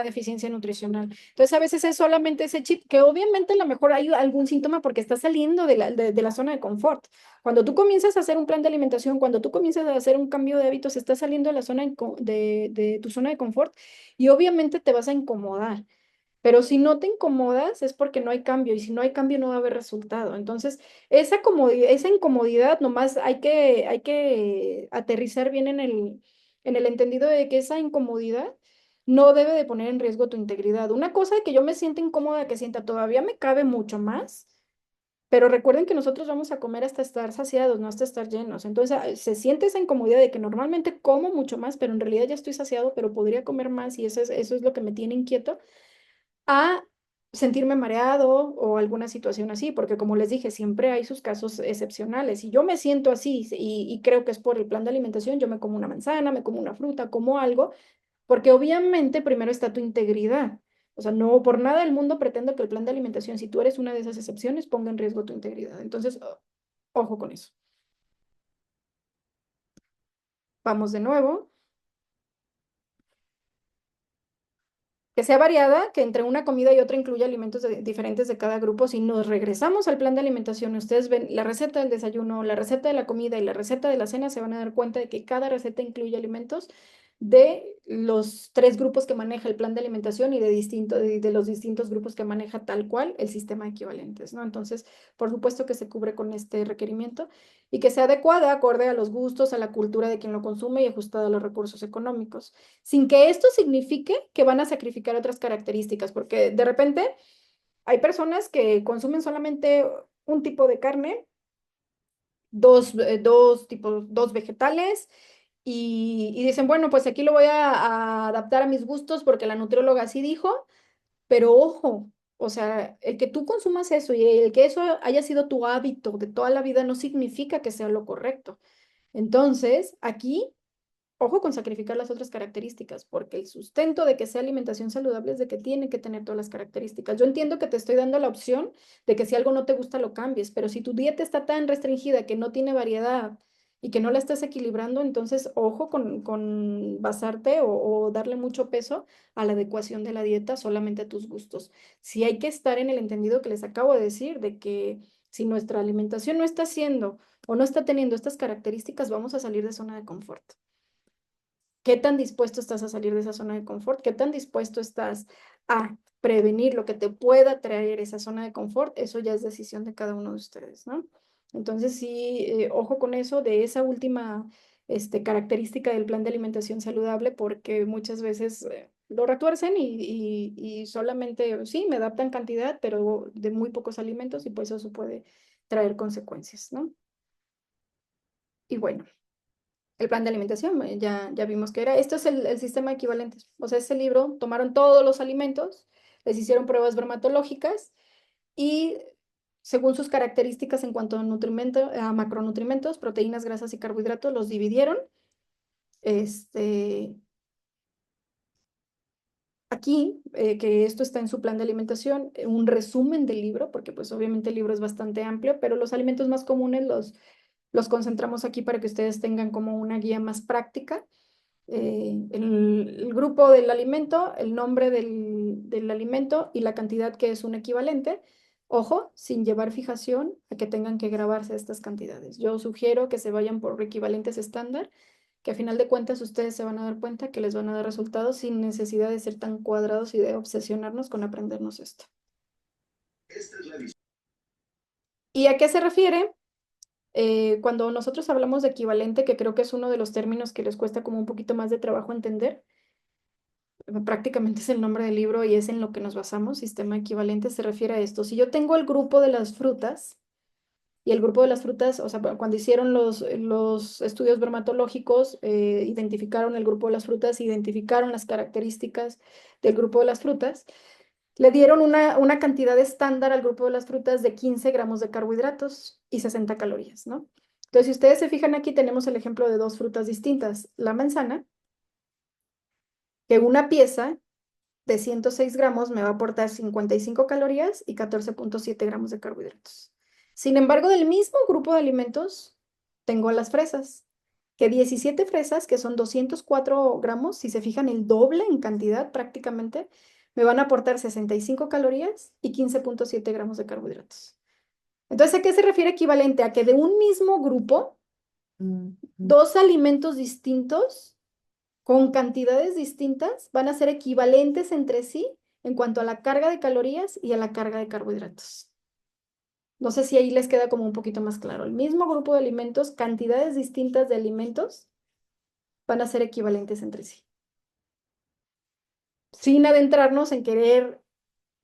deficiencia nutricional. Entonces, a veces es solamente ese chip, que obviamente a lo mejor hay algún síntoma porque estás saliendo de la zona de confort. Cuando tú comienzas a hacer un plan de alimentación, cuando tú comienzas a hacer un cambio de hábitos, estás saliendo de la zona de tu zona de confort y obviamente te vas a incomodar. Pero si no te incomodas es porque no hay cambio y si no hay cambio no va a haber resultado. Entonces, esa incomodidad nomás hay que aterrizar bien en el entendido de que esa incomodidad no debe de poner en riesgo tu integridad. Una cosa que yo me sienta incómoda, que sienta todavía me cabe mucho más, pero recuerden que nosotros vamos a comer hasta estar saciados, no hasta estar llenos. Entonces, se siente esa incomodidad de que normalmente como mucho más, pero en realidad ya estoy saciado, pero podría comer más y eso es lo que me tiene inquieto, a sentirme mareado o alguna situación así, porque como les dije, siempre hay sus casos excepcionales. Si yo me siento así y creo que es por el plan de alimentación, yo me como una manzana, me como una fruta, como algo, porque obviamente primero está tu integridad. O sea, no por nada del mundo pretendo que el plan de alimentación, si tú eres una de esas excepciones, ponga en riesgo tu integridad. Entonces, ojo con eso. Vamos de nuevo. Que sea variada, que entre una comida y otra incluya alimentos diferentes de cada grupo. Si nos regresamos al plan de alimentación, ustedes ven la receta del desayuno, la receta de la comida y la receta de la cena, se van a dar cuenta de que cada receta incluye alimentos de los tres grupos que maneja el plan de alimentación y de los distintos grupos que maneja tal cual el sistema de equivalentes, ¿no? Entonces, por supuesto que se cubre con este requerimiento y que sea adecuada, acorde a los gustos, a la cultura de quien lo consume y ajustada a los recursos económicos, sin que esto signifique que van a sacrificar otras características, porque de repente hay personas que consumen solamente un tipo de carne, dos vegetales, y dicen, bueno, pues aquí lo voy a adaptar a mis gustos porque la nutrióloga así dijo, pero ojo, o sea, el que tú consumas eso y el que eso haya sido tu hábito de toda la vida no significa que sea lo correcto. Entonces, aquí ojo con sacrificar las otras características, porque el sustento de que sea alimentación saludable es de que tiene que tener todas las características. Yo entiendo que te estoy dando la opción de que si algo no te gusta lo cambies, pero si tu dieta está tan restringida que no tiene variedad y que no la estás equilibrando, entonces ojo con basarte o darle mucho peso a la adecuación de la dieta solamente a tus gustos. Sí hay que estar en el entendido que les acabo de decir, de que si nuestra alimentación no está haciendo o no está teniendo estas características, vamos a salir de zona de confort. ¿Qué tan dispuesto estás a salir de esa zona de confort? ¿Qué tan dispuesto estás a prevenir lo que te pueda traer esa zona de confort? Eso ya es decisión de cada uno de ustedes, ¿no? Entonces, sí, ojo con eso de esa última característica del plan de alimentación saludable, porque muchas veces lo retuercen y solamente, sí, me adaptan cantidad, pero de muy pocos alimentos y pues eso puede traer consecuencias, ¿no? Y bueno. El plan de alimentación, ya vimos que era. Esto es el sistema de equivalentes. O sea, ese libro tomaron todos los alimentos, les hicieron pruebas bromatológicas y según sus características en cuanto a macronutrimentos, proteínas, grasas y carbohidratos, los dividieron. Este, aquí, que esto está en su plan de alimentación, un resumen del libro, porque pues obviamente el libro es bastante amplio, pero los alimentos más comunes los concentramos aquí para que ustedes tengan como una guía más práctica. El grupo del alimento, el nombre del alimento y la cantidad que es un equivalente. Ojo, sin llevar fijación a que tengan que grabarse estas cantidades. Yo sugiero que se vayan por equivalentes estándar, que a final de cuentas ustedes se van a dar cuenta que les van a dar resultados sin necesidad de ser tan cuadrados y de obsesionarnos con aprendernos esto. ¿Y a qué se refiere? Cuando nosotros hablamos de equivalente, que creo que es uno de los términos que les cuesta como un poquito más de trabajo entender, prácticamente es el nombre del libro y es en lo que nos basamos, sistema equivalente, se refiere a esto. Si yo tengo el grupo de las frutas, y el grupo de las frutas, o sea, cuando hicieron los estudios bromatológicos, identificaron el grupo de las frutas, identificaron las características del grupo de las frutas, le dieron una cantidad estándar al grupo de las frutas de 15 gramos de carbohidratos y 60 calorías, ¿no? Entonces, si ustedes se fijan aquí, tenemos el ejemplo de dos frutas distintas. La manzana, que una pieza de 106 gramos me va a aportar 55 calorías y 14,7 gramos de carbohidratos. Sin embargo, del mismo grupo de alimentos, tengo las fresas, que 17 fresas, que son 204 gramos, si se fijan el doble en cantidad prácticamente, me van a aportar 65 calorías y 15,7 gramos de carbohidratos. Entonces, ¿a qué se refiere equivalente? A que de un mismo grupo, dos alimentos distintos con cantidades distintas van a ser equivalentes entre sí en cuanto a la carga de calorías y a la carga de carbohidratos. No sé si ahí les queda como un poquito más claro. El mismo grupo de alimentos, cantidades distintas de alimentos van a ser equivalentes entre sí. sin adentrarnos en querer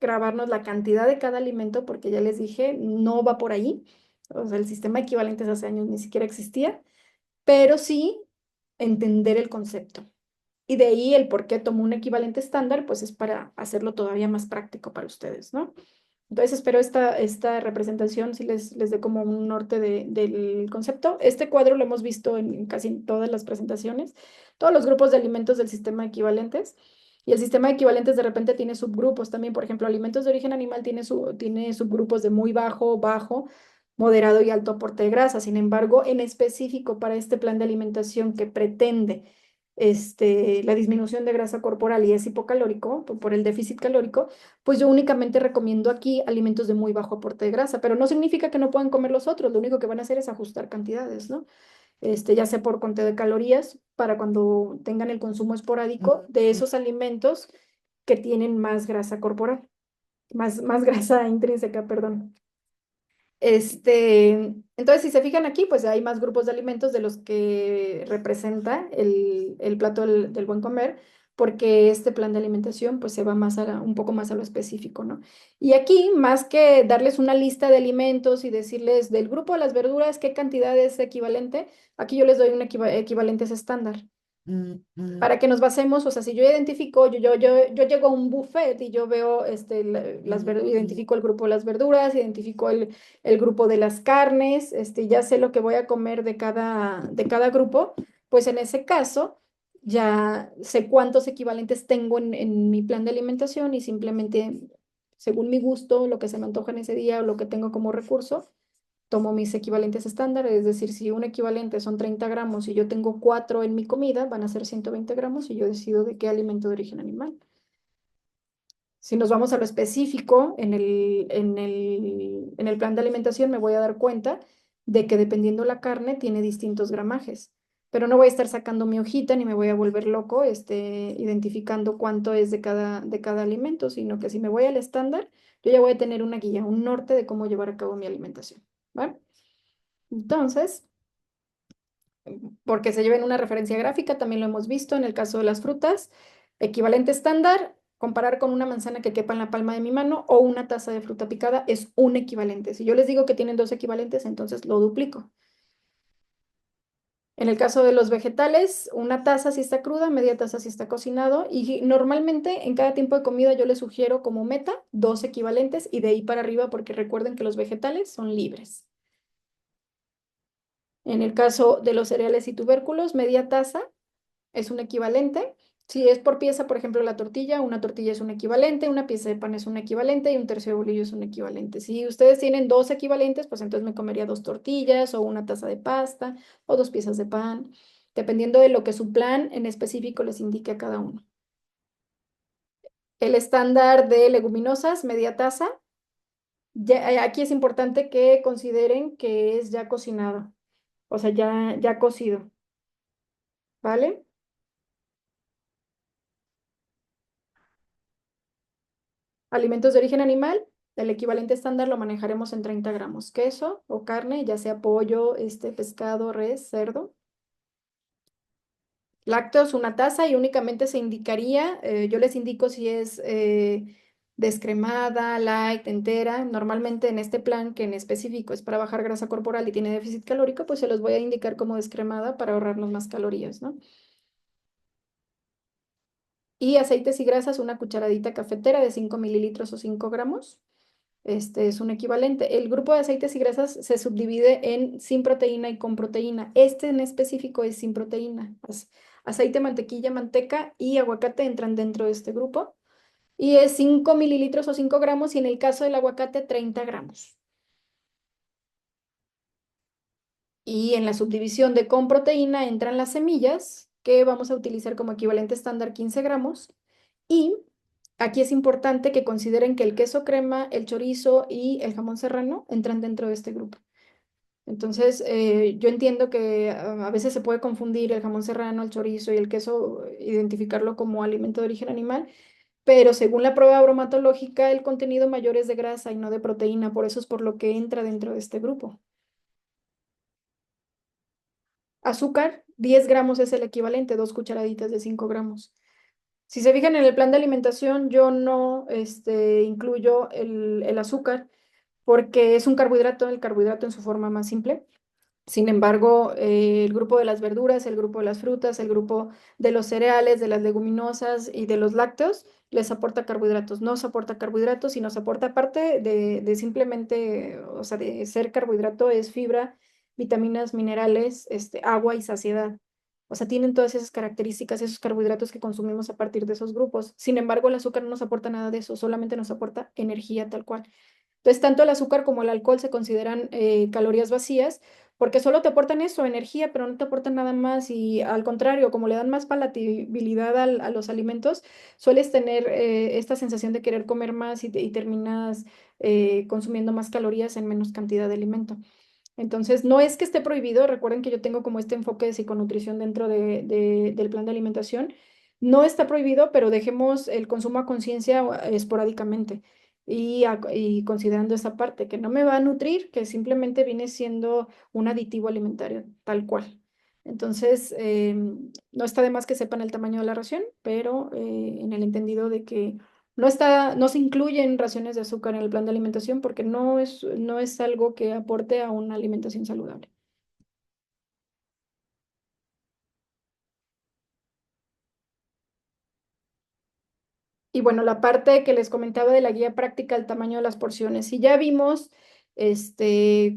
grabarnos la cantidad de cada alimento, porque ya les dije, no va por ahí. O sea, el sistema de equivalentes hace años ni siquiera existía, pero sí entender el concepto. Y de ahí el por qué tomo un equivalente estándar, pues es para hacerlo todavía más práctico para ustedes, ¿no? Entonces espero esta representación si les dé como un norte del concepto. Este cuadro lo hemos visto en casi todas las presentaciones, todos los grupos de alimentos del sistema de equivalentes. Y el sistema de equivalentes de repente tiene subgrupos también. Por ejemplo, alimentos de origen animal tiene subgrupos de muy bajo, bajo, moderado y alto aporte de grasa. Sin embargo, en específico para este plan de alimentación que pretende la disminución de grasa corporal y es hipocalórico por el déficit calórico, pues yo únicamente recomiendo aquí alimentos de muy bajo aporte de grasa, pero no significa que no puedan comer los otros, lo único que van a hacer es ajustar cantidades, ¿no? Ya sea por conteo de calorías, para cuando tengan el consumo esporádico de esos alimentos que tienen más grasa corporal, más grasa intrínseca, perdón. Entonces, si se fijan aquí, pues hay más grupos de alimentos de los que representa el plato del buen comer, porque este plan de alimentación pues se va más un poco más a lo específico, ¿no? Y aquí, más que darles una lista de alimentos y decirles del grupo de las verduras qué cantidad es equivalente, aquí yo les doy un equivalentes estándar para que nos basemos, o sea, si yo identifico, yo llego a un buffet y yo veo, identifico el grupo de las verduras, identifico el grupo de las carnes, ya sé lo que voy a comer de cada grupo, pues en ese caso ya sé cuántos equivalentes tengo en mi plan de alimentación y simplemente, según mi gusto, lo que se me antoja en ese día o lo que tengo como recurso, tomo mis equivalentes estándar, es decir, si un equivalente son 30 gramos y yo tengo 4 en mi comida, van a ser 120 gramos y yo decido de qué alimento de origen animal. Si nos vamos a lo específico, en el plan de alimentación me voy a dar cuenta de que dependiendo la carne tiene distintos gramajes, pero no voy a estar sacando mi hojita ni me voy a volver loco identificando cuánto es de cada alimento, sino que si me voy al estándar, yo ya voy a tener una guía, un norte de cómo llevar a cabo mi alimentación. ¿Vale? Entonces, porque se lleven una referencia gráfica, también lo hemos visto en el caso de las frutas, equivalente estándar, comparar con una manzana que quepa en la palma de mi mano o una taza de fruta picada es un equivalente. Si yo les digo que tienen dos equivalentes, entonces lo duplico. En el caso de los vegetales, una taza si está cruda, media taza si está cocinado y normalmente en cada tiempo de comida yo les sugiero como meta dos equivalentes y de ahí para arriba porque recuerden que los vegetales son libres. En el caso de los cereales y tubérculos, media taza es un equivalente. Si es por pieza, por ejemplo, la tortilla, una tortilla es un equivalente, una pieza de pan es un equivalente y un tercio de bolillo es un equivalente. Si ustedes tienen dos equivalentes, pues entonces me comería dos tortillas o una taza de pasta o dos piezas de pan, dependiendo de lo que su plan en específico les indique a cada uno. El estándar de leguminosas, media taza. Aquí es importante que consideren que es ya cocinado, o sea, ya cocido, ¿vale? Alimentos de origen animal, el equivalente estándar lo manejaremos en 30 gramos. Queso o carne, ya sea pollo, pescado, res, cerdo. Lácteos, una taza y únicamente se indicaría, yo les indico si es descremada, light, entera. Normalmente en este plan, que en específico es para bajar grasa corporal y tiene déficit calórico, pues se los voy a indicar como descremada para ahorrarnos más calorías, ¿no? Y aceites y grasas, una cucharadita cafetera de 5 mililitros o 5 gramos. Este es un equivalente. El grupo de aceites y grasas se subdivide en sin proteína y con proteína. Este en específico es sin proteína. Aceite, mantequilla, manteca y aguacate entran dentro de este grupo. Y es 5 mililitros o 5 gramos y en el caso del aguacate 30 gramos. Y en la subdivisión de con proteína entran las semillas, que vamos a utilizar como equivalente estándar 15 gramos. Y aquí es importante que consideren que el queso crema, el chorizo y el jamón serrano entran dentro de este grupo. Entonces, yo entiendo que a veces se puede confundir el jamón serrano, el chorizo y el queso, identificarlo como alimento de origen animal, pero según la prueba bromatológica, el contenido mayor es de grasa y no de proteína, por eso es por lo que entra dentro de este grupo. Azúcar, 10 gramos es el equivalente, 2 cucharaditas de 5 gramos. Si se fijan en el plan de alimentación, yo no incluyo el azúcar porque es un carbohidrato, el carbohidrato en su forma más simple. Sin embargo, el grupo de las verduras, el grupo de las frutas, el grupo de los cereales, de las leguminosas y de los lácteos les aporta carbohidratos. Nos aporta carbohidratos y nos aporta, aparte de simplemente, o sea, de ser carbohidrato, es fibra, vitaminas, minerales, agua y saciedad. O sea, tienen todas esas características, esos carbohidratos que consumimos a partir de esos grupos. Sin embargo, el azúcar no nos aporta nada de eso, solamente nos aporta energía tal cual. Entonces, tanto el azúcar como el alcohol se consideran calorías vacías porque solo te aportan eso, energía, pero no te aportan nada más. Y al contrario, como le dan más palatabilidad a los alimentos, sueles tener esta sensación de querer comer más y terminas consumiendo más calorías en menos cantidad de alimento. Entonces, no es que esté prohibido, recuerden que yo tengo como este enfoque de psiconutrición dentro del plan de alimentación. No está prohibido, pero dejemos el consumo a conciencia esporádicamente y considerando esa parte, que no me va a nutrir, que simplemente viene siendo un aditivo alimentario, tal cual. Entonces, no está de más que sepan el tamaño de la ración, pero en el entendido de que no se incluyen raciones de azúcar en el plan de alimentación porque no es algo que aporte a una alimentación saludable. Y bueno, la parte que les comentaba de la guía práctica, el tamaño de las porciones. Y ya vimos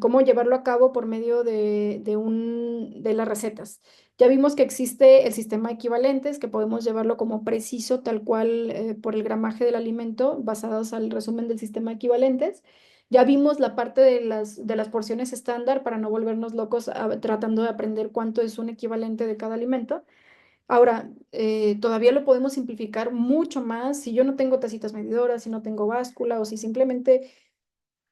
cómo llevarlo a cabo por medio de las recetas. Ya vimos que existe el sistema de equivalentes, que podemos llevarlo como preciso, tal cual, por el gramaje del alimento, basados al resumen del sistema de equivalentes. Ya vimos la parte de las porciones estándar para no volvernos locos tratando de aprender cuánto es un equivalente de cada alimento. Ahora, todavía lo podemos simplificar mucho más si yo no tengo tacitas medidoras, si no tengo báscula o si simplemente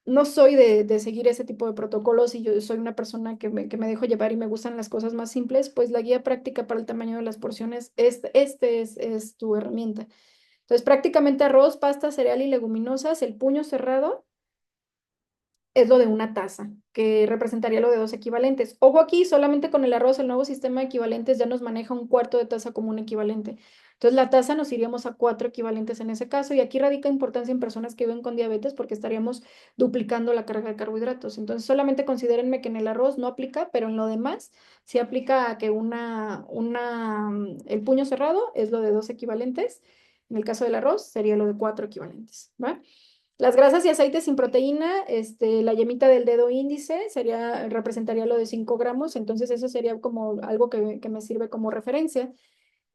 no soy de seguir ese tipo de protocolos y yo soy una persona que me dejo llevar y me gustan las cosas más simples, pues la guía práctica para el tamaño de las porciones, es tu herramienta. Entonces, prácticamente arroz, pasta, cereal y leguminosas, el puño cerrado es lo de una taza, que representaría lo de dos equivalentes. Ojo aquí, solamente con el arroz, el nuevo sistema de equivalentes ya nos maneja un cuarto de taza como un equivalente. Entonces, la taza nos iríamos a cuatro equivalentes en ese caso, y aquí radica importancia en personas que viven con diabetes porque estaríamos duplicando la carga de carbohidratos. Entonces, solamente considérenme que en el arroz no aplica, pero en lo demás sí aplica a que el puño cerrado es lo de dos equivalentes. En el caso del arroz sería lo de cuatro equivalentes, ¿va? Las grasas y aceites sin proteína, la yemita del dedo índice representaría lo de 5 gramos, entonces eso sería como algo que me sirve como referencia.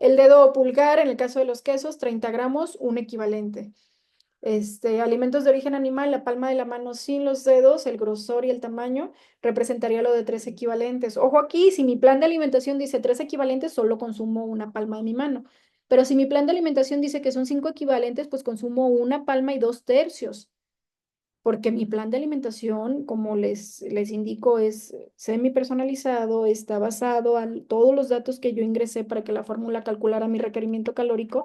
El dedo pulgar, en el caso de los quesos, 30 gramos, un equivalente. Alimentos de origen animal, la palma de la mano sin los dedos, el grosor y el tamaño, representaría lo de 3 equivalentes. Ojo aquí, si mi plan de alimentación dice 3 equivalentes, solo consumo una palma de mi mano. Pero si mi plan de alimentación dice que son 5 equivalentes, pues consumo una palma y 2 tercios, porque mi plan de alimentación, como les indico, es semi personalizado, está basado en todos los datos que yo ingresé para que la fórmula calculara mi requerimiento calórico,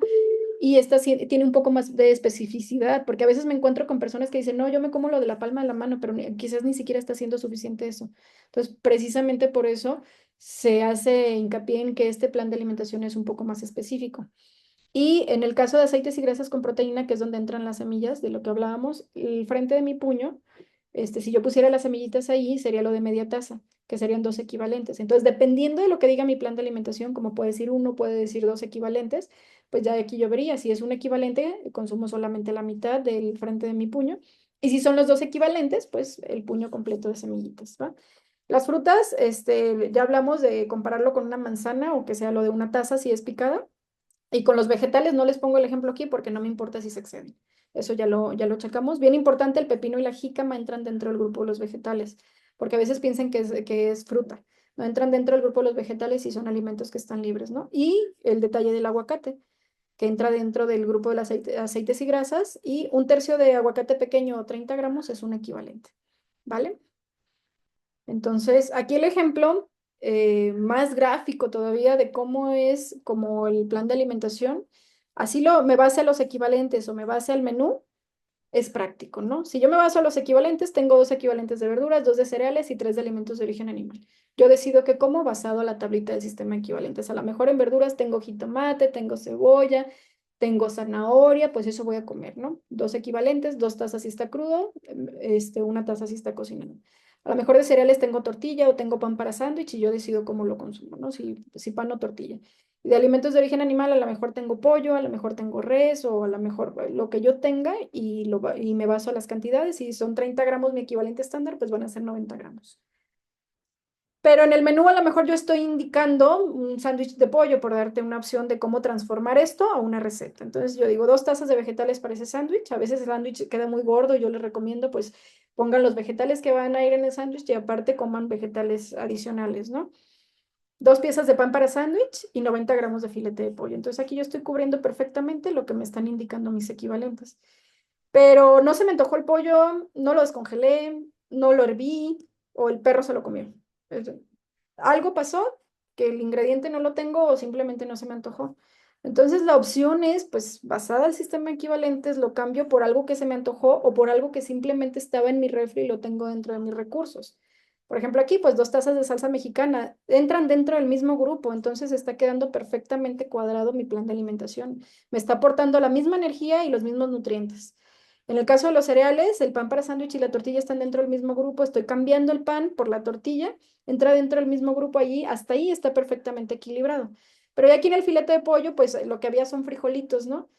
y esta tiene un poco más de especificidad, porque a veces me encuentro con personas que dicen, no, yo me como lo de la palma de la mano, pero quizás ni siquiera está siendo suficiente eso. Entonces, precisamente por eso se hace hincapié en que este plan de alimentación es un poco más específico. Y en el caso de aceites y grasas con proteína, que es donde entran las semillas, de lo que hablábamos, el frente de mi puño, si yo pusiera las semillitas ahí, sería lo de media taza, que serían dos equivalentes. Entonces, dependiendo de lo que diga mi plan de alimentación, como puede decir uno, puede decir dos equivalentes, pues ya de aquí yo vería, si es un equivalente, consumo solamente la mitad del frente de mi puño. Y si son los dos equivalentes, pues el puño completo de semillitas, ¿va? Las frutas, ya hablamos de compararlo con una manzana o que sea lo de una taza si es picada. Y con los vegetales no les pongo el ejemplo aquí porque no me importa si se exceden. Eso ya lo checamos. Bien importante, el pepino y la jícama entran dentro del grupo de los vegetales, porque a veces piensan que es fruta. No entran dentro del grupo de los vegetales y son alimentos que están libres, ¿no? Y el detalle del aguacate, que entra dentro del grupo de las aceites y grasas, y un tercio de aguacate pequeño o 30 gramos es un equivalente, ¿vale? Entonces, aquí el ejemplo más gráfico todavía de cómo es como el plan de alimentación. Así me base a los equivalentes o me base al menú, es práctico, ¿no? Si yo me baso a los equivalentes, tengo dos equivalentes de verduras, dos de cereales y tres de alimentos de origen animal. Yo decido qué como basado a la tablita del sistema de equivalentes. A lo mejor en verduras tengo jitomate, tengo cebolla, Tengo zanahoria, pues eso voy a comer, ¿no? Dos equivalentes, 2 tazas si está crudo, 1 taza si está cocinado. A lo mejor de cereales tengo tortilla o tengo pan para sándwich y yo decido cómo lo consumo, ¿no? Si pan o tortilla. Y de alimentos de origen animal, a lo mejor tengo pollo, a lo mejor tengo res o a lo mejor lo que yo tenga y me baso a las cantidades. Si son 30 gramos mi equivalente estándar, pues van a ser 90 gramos. Pero en el menú a lo mejor yo estoy indicando un sándwich de pollo por darte una opción de cómo transformar esto a una receta. Entonces yo digo 2 tazas de vegetales para ese sándwich. A veces el sándwich queda muy gordo y yo les recomiendo pues pongan los vegetales que van a ir en el sándwich y aparte coman vegetales adicionales, ¿no? 2 piezas de pan para sándwich y 90 gramos de filete de pollo. Entonces aquí yo estoy cubriendo perfectamente lo que me están indicando mis equivalentes. Pero no se me antojó el pollo, no lo descongelé, no lo herví o el perro se lo comió. Es- Algo pasó que el ingrediente no lo tengo o simplemente no se me antojó. Entonces la opción es, pues basada al sistema de equivalentes, lo cambio por algo que se me antojó o por algo que simplemente estaba en mi refri y lo tengo dentro de mis recursos. Por ejemplo, aquí, pues 2 tazas de salsa mexicana entran dentro del mismo grupo, entonces está quedando perfectamente cuadrado mi plan de alimentación. Me está aportando la misma energía y los mismos nutrientes. En el caso de los cereales, el pan para sándwich y la tortilla están dentro del mismo grupo. Estoy cambiando el pan por la tortilla, entra dentro del mismo grupo allí, hasta ahí está perfectamente equilibrado. Pero ya aquí en el filete de pollo, pues lo que había son frijolitos, ¿no?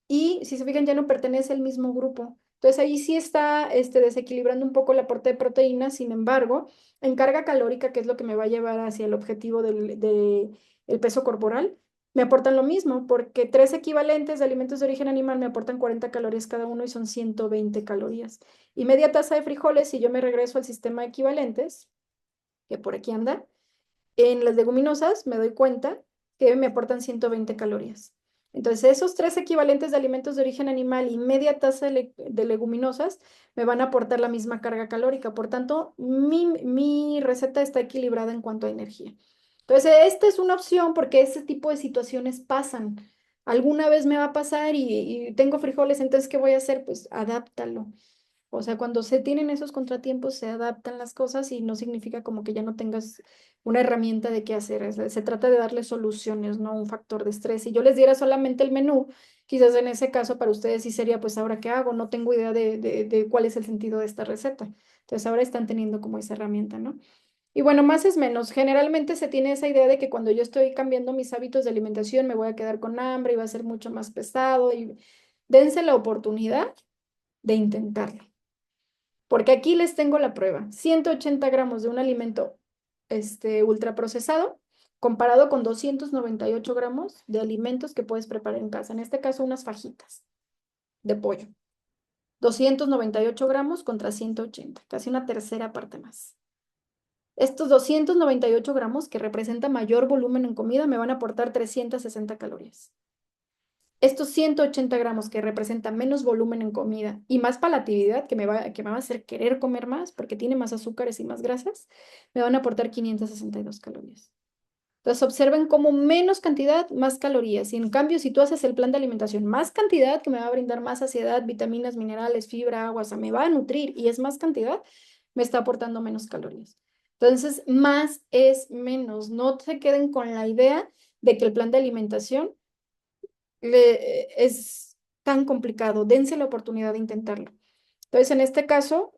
Y si se fijan, ya no pertenece al mismo grupo. Entonces ahí sí está desequilibrando un poco el aporte de proteínas, sin embargo, en carga calórica, que es lo que me va a llevar hacia el objetivo el peso corporal, me aportan lo mismo, porque 3 equivalentes de alimentos de origen animal me aportan 40 calorías cada uno y son 120 calorías. Y media taza de frijoles, si yo me regreso al sistema de equivalentes, que por aquí anda, en las leguminosas me doy cuenta que me aportan 120 calorías. Entonces, esos 3 equivalentes de alimentos de origen animal y media taza de leguminosas me van a aportar la misma carga calórica. Por tanto, mi receta está equilibrada en cuanto a energía. Entonces, esta es una opción porque ese tipo de situaciones pasan. Alguna vez me va a pasar y tengo frijoles, entonces, ¿qué voy a hacer? Pues adáptalo. O sea, cuando se tienen esos contratiempos, se adaptan las cosas y no significa como que ya no tengas una herramienta de qué hacer. Se trata de darle soluciones, no un factor de estrés. Si yo les diera solamente el menú, quizás en ese caso para ustedes sí sería, pues ahora qué hago, no tengo idea de cuál es el sentido de esta receta. Entonces ahora están teniendo como esa herramienta, ¿no? Y bueno, más es menos. Generalmente se tiene esa idea de que cuando yo estoy cambiando mis hábitos de alimentación me voy a quedar con hambre y va a ser mucho más pesado y dense la oportunidad de intentarlo. Porque aquí les tengo la prueba. 180 gramos de un alimento ultraprocesado comparado con 298 gramos de alimentos que puedes preparar en casa. En este caso, unas fajitas de pollo. 298 gramos contra 180, casi una tercera parte más. Estos 298 gramos, que representa mayor volumen en comida, me van a aportar 360 calorías. Estos 180 gramos que representan menos volumen en comida y más palatividad, que me va a hacer querer comer más porque tiene más azúcares y más grasas, me van a aportar 562 calorías. Entonces observen cómo menos cantidad, más calorías. Y en cambio, si tú haces el plan de alimentación, más cantidad, que me va a brindar más saciedad, vitaminas, minerales, fibra, agua, o sea, me va a nutrir y es más cantidad, me está aportando menos calorías. Entonces, más es menos. No se queden con la idea de que el plan de alimentación es tan complicado. Dense la oportunidad de intentarlo. Entonces, en este caso,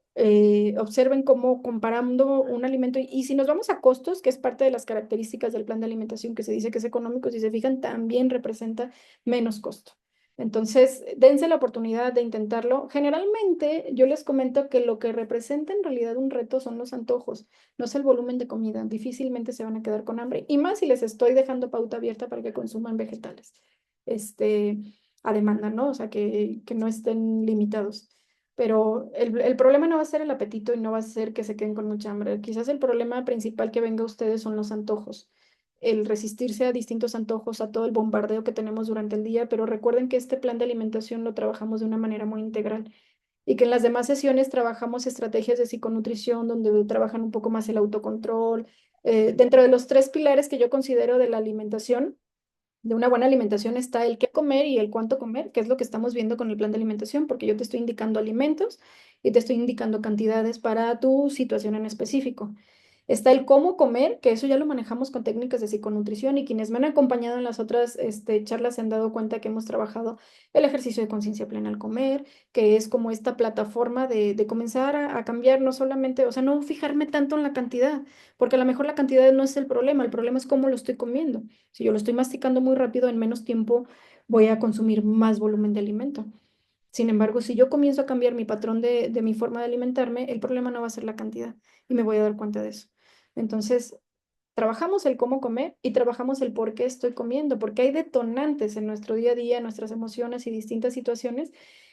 observen cómo comparando un alimento y si nos vamos a costos, que es parte de las características del plan de alimentación que se dice que es económico, si se fijan, también representa menos costo. Entonces, dense la oportunidad de intentarlo. Generalmente, yo les comento que lo que representa en realidad un reto son los antojos, no es el volumen de comida. Difícilmente se van a quedar con hambre, y más si les estoy dejando pauta abierta para que consuman vegetales, este, a demanda, ¿no? O sea, que no estén limitados. Pero el problema no va a ser el apetito y no va a ser que se queden con mucha hambre. Quizás el problema principal que venga a ustedes son los antojos, el resistirse a distintos antojos, a todo el bombardeo que tenemos durante el día, pero recuerden que este plan de alimentación lo trabajamos de una manera muy integral y que en las demás sesiones trabajamos estrategias de psiconutrición donde trabajan un poco más el autocontrol. Dentro de los 3 pilares que yo considero de la alimentación, de una buena alimentación, está el qué comer y el cuánto comer, que es lo que estamos viendo con el plan de alimentación, porque yo te estoy indicando alimentos y te estoy indicando cantidades para tu situación en específico. Está el cómo comer, que eso ya lo manejamos con técnicas de psiconutrición y quienes me han acompañado en las otras charlas se han dado cuenta que hemos trabajado el ejercicio de conciencia plena al comer, que es como esta plataforma de comenzar a cambiar, no solamente, o sea, no fijarme tanto en la cantidad, porque a lo mejor la cantidad no es el problema es cómo lo estoy comiendo. Si yo lo estoy masticando muy rápido, en menos tiempo voy a consumir más volumen de alimento. Sin embargo, si yo comienzo a cambiar mi patrón de mi forma de alimentarme, el problema no va a ser la cantidad y me voy a dar cuenta de eso. Entonces, trabajamos el cómo comer y trabajamos el por qué estoy comiendo, porque hay detonantes en nuestro día a día, en nuestras emociones y distintas situaciones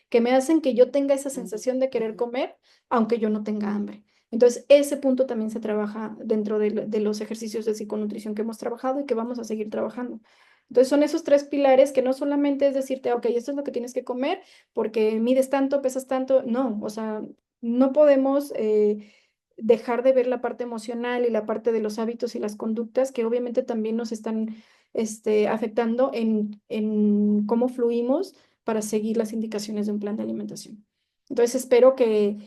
que me hacen que yo tenga esa sensación de querer comer, aunque yo no tenga hambre. Entonces, ese punto también se trabaja dentro de los ejercicios de psiconutrición que hemos trabajado y que vamos a seguir trabajando. Entonces, son esos tres pilares que no solamente es decirte, ok, esto es lo que tienes que comer porque mides tanto, pesas tanto. No, o sea, no podemos dejar de ver la parte emocional y la parte de los hábitos y las conductas que obviamente también nos están afectando en cómo fluimos para seguir las indicaciones de un plan de alimentación. Entonces espero que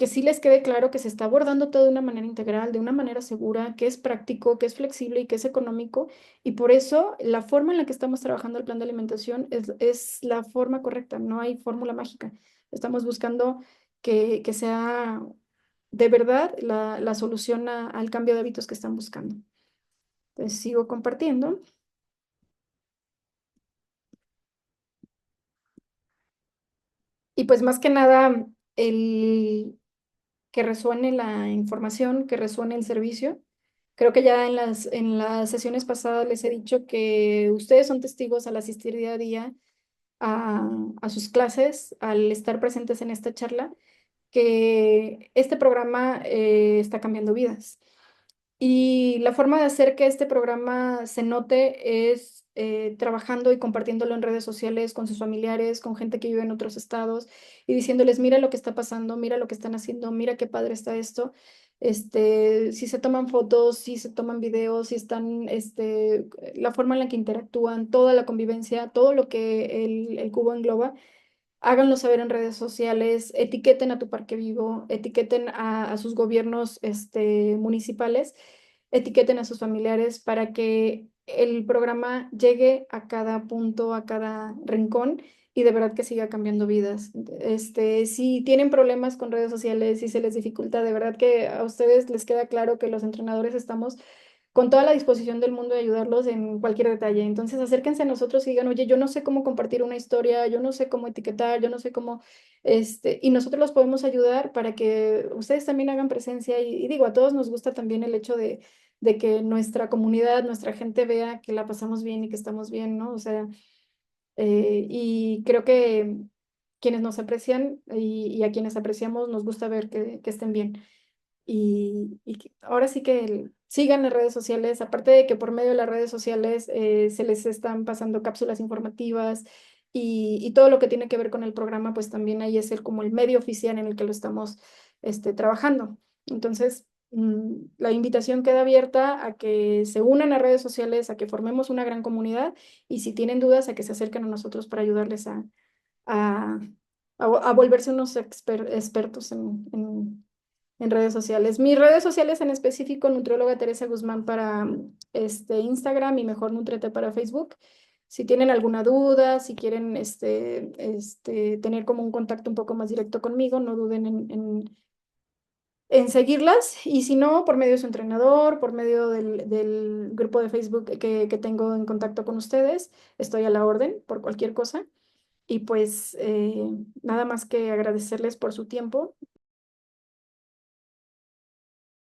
sí les quede claro que se está abordando todo de una manera integral, de una manera segura, que es práctico, que es flexible y que es económico. Y por eso la forma en la que estamos trabajando el plan de alimentación es la forma correcta, no hay fórmula mágica. Estamos buscando que sea de verdad la solución al cambio de hábitos que están buscando. Entonces sigo compartiendo. Y pues más que nada, el que resuene la información, que resuene el servicio. Creo que ya en las sesiones pasadas les he dicho que ustedes son testigos al asistir día a día a sus clases, al estar presentes en esta charla, que este programa está cambiando vidas. Y la forma de hacer que este programa se note es trabajando y compartiéndolo en redes sociales con sus familiares, con gente que vive en otros estados y diciéndoles, mira lo que está pasando, mira lo que están haciendo, mira qué padre está esto. Si se toman fotos, si se toman videos, si están, la forma en la que interactúan, toda la convivencia, todo lo que el cubo engloba, háganlo saber en redes sociales, etiqueten a tu parque vivo, etiqueten a sus gobiernos municipales, etiqueten a sus familiares para que el programa llegue a cada punto, a cada rincón y de verdad que siga cambiando vidas. Si tienen problemas con redes sociales, si se les dificulta, de verdad que a ustedes les queda claro que los entrenadores estamos con toda la disposición del mundo de ayudarlos en cualquier detalle. Entonces, acérquense a nosotros y digan, oye, yo no sé cómo compartir una historia, yo no sé cómo etiquetar, yo no sé cómo, y nosotros los podemos ayudar para que ustedes también hagan presencia. Y digo, a todos nos gusta también el hecho de que nuestra comunidad, nuestra gente vea que la pasamos bien y que estamos bien, ¿no? O sea, y creo que quienes nos aprecian y a quienes apreciamos nos gusta ver que estén bien. Ahora sí que sigan las redes sociales, aparte de que por medio de las redes sociales se les están pasando cápsulas informativas y todo lo que tiene que ver con el programa, pues también ahí es como el medio oficial en el que lo estamos trabajando. Entonces, la invitación queda abierta a que se unan a redes sociales, a que formemos una gran comunidad y si tienen dudas, a que se acerquen a nosotros para ayudarles a, a volverse unos expertos en redes sociales. Mis redes sociales en específico, nutrióloga Teresa Guzmán para Instagram y Mejor Nutrete para Facebook. Si tienen alguna duda, si quieren tener como un contacto un poco más directo conmigo, no duden en seguirlas. Y si no, por medio de su entrenador, por medio del grupo de Facebook que tengo en contacto con ustedes, estoy a la orden por cualquier cosa. Y pues nada más que agradecerles por su tiempo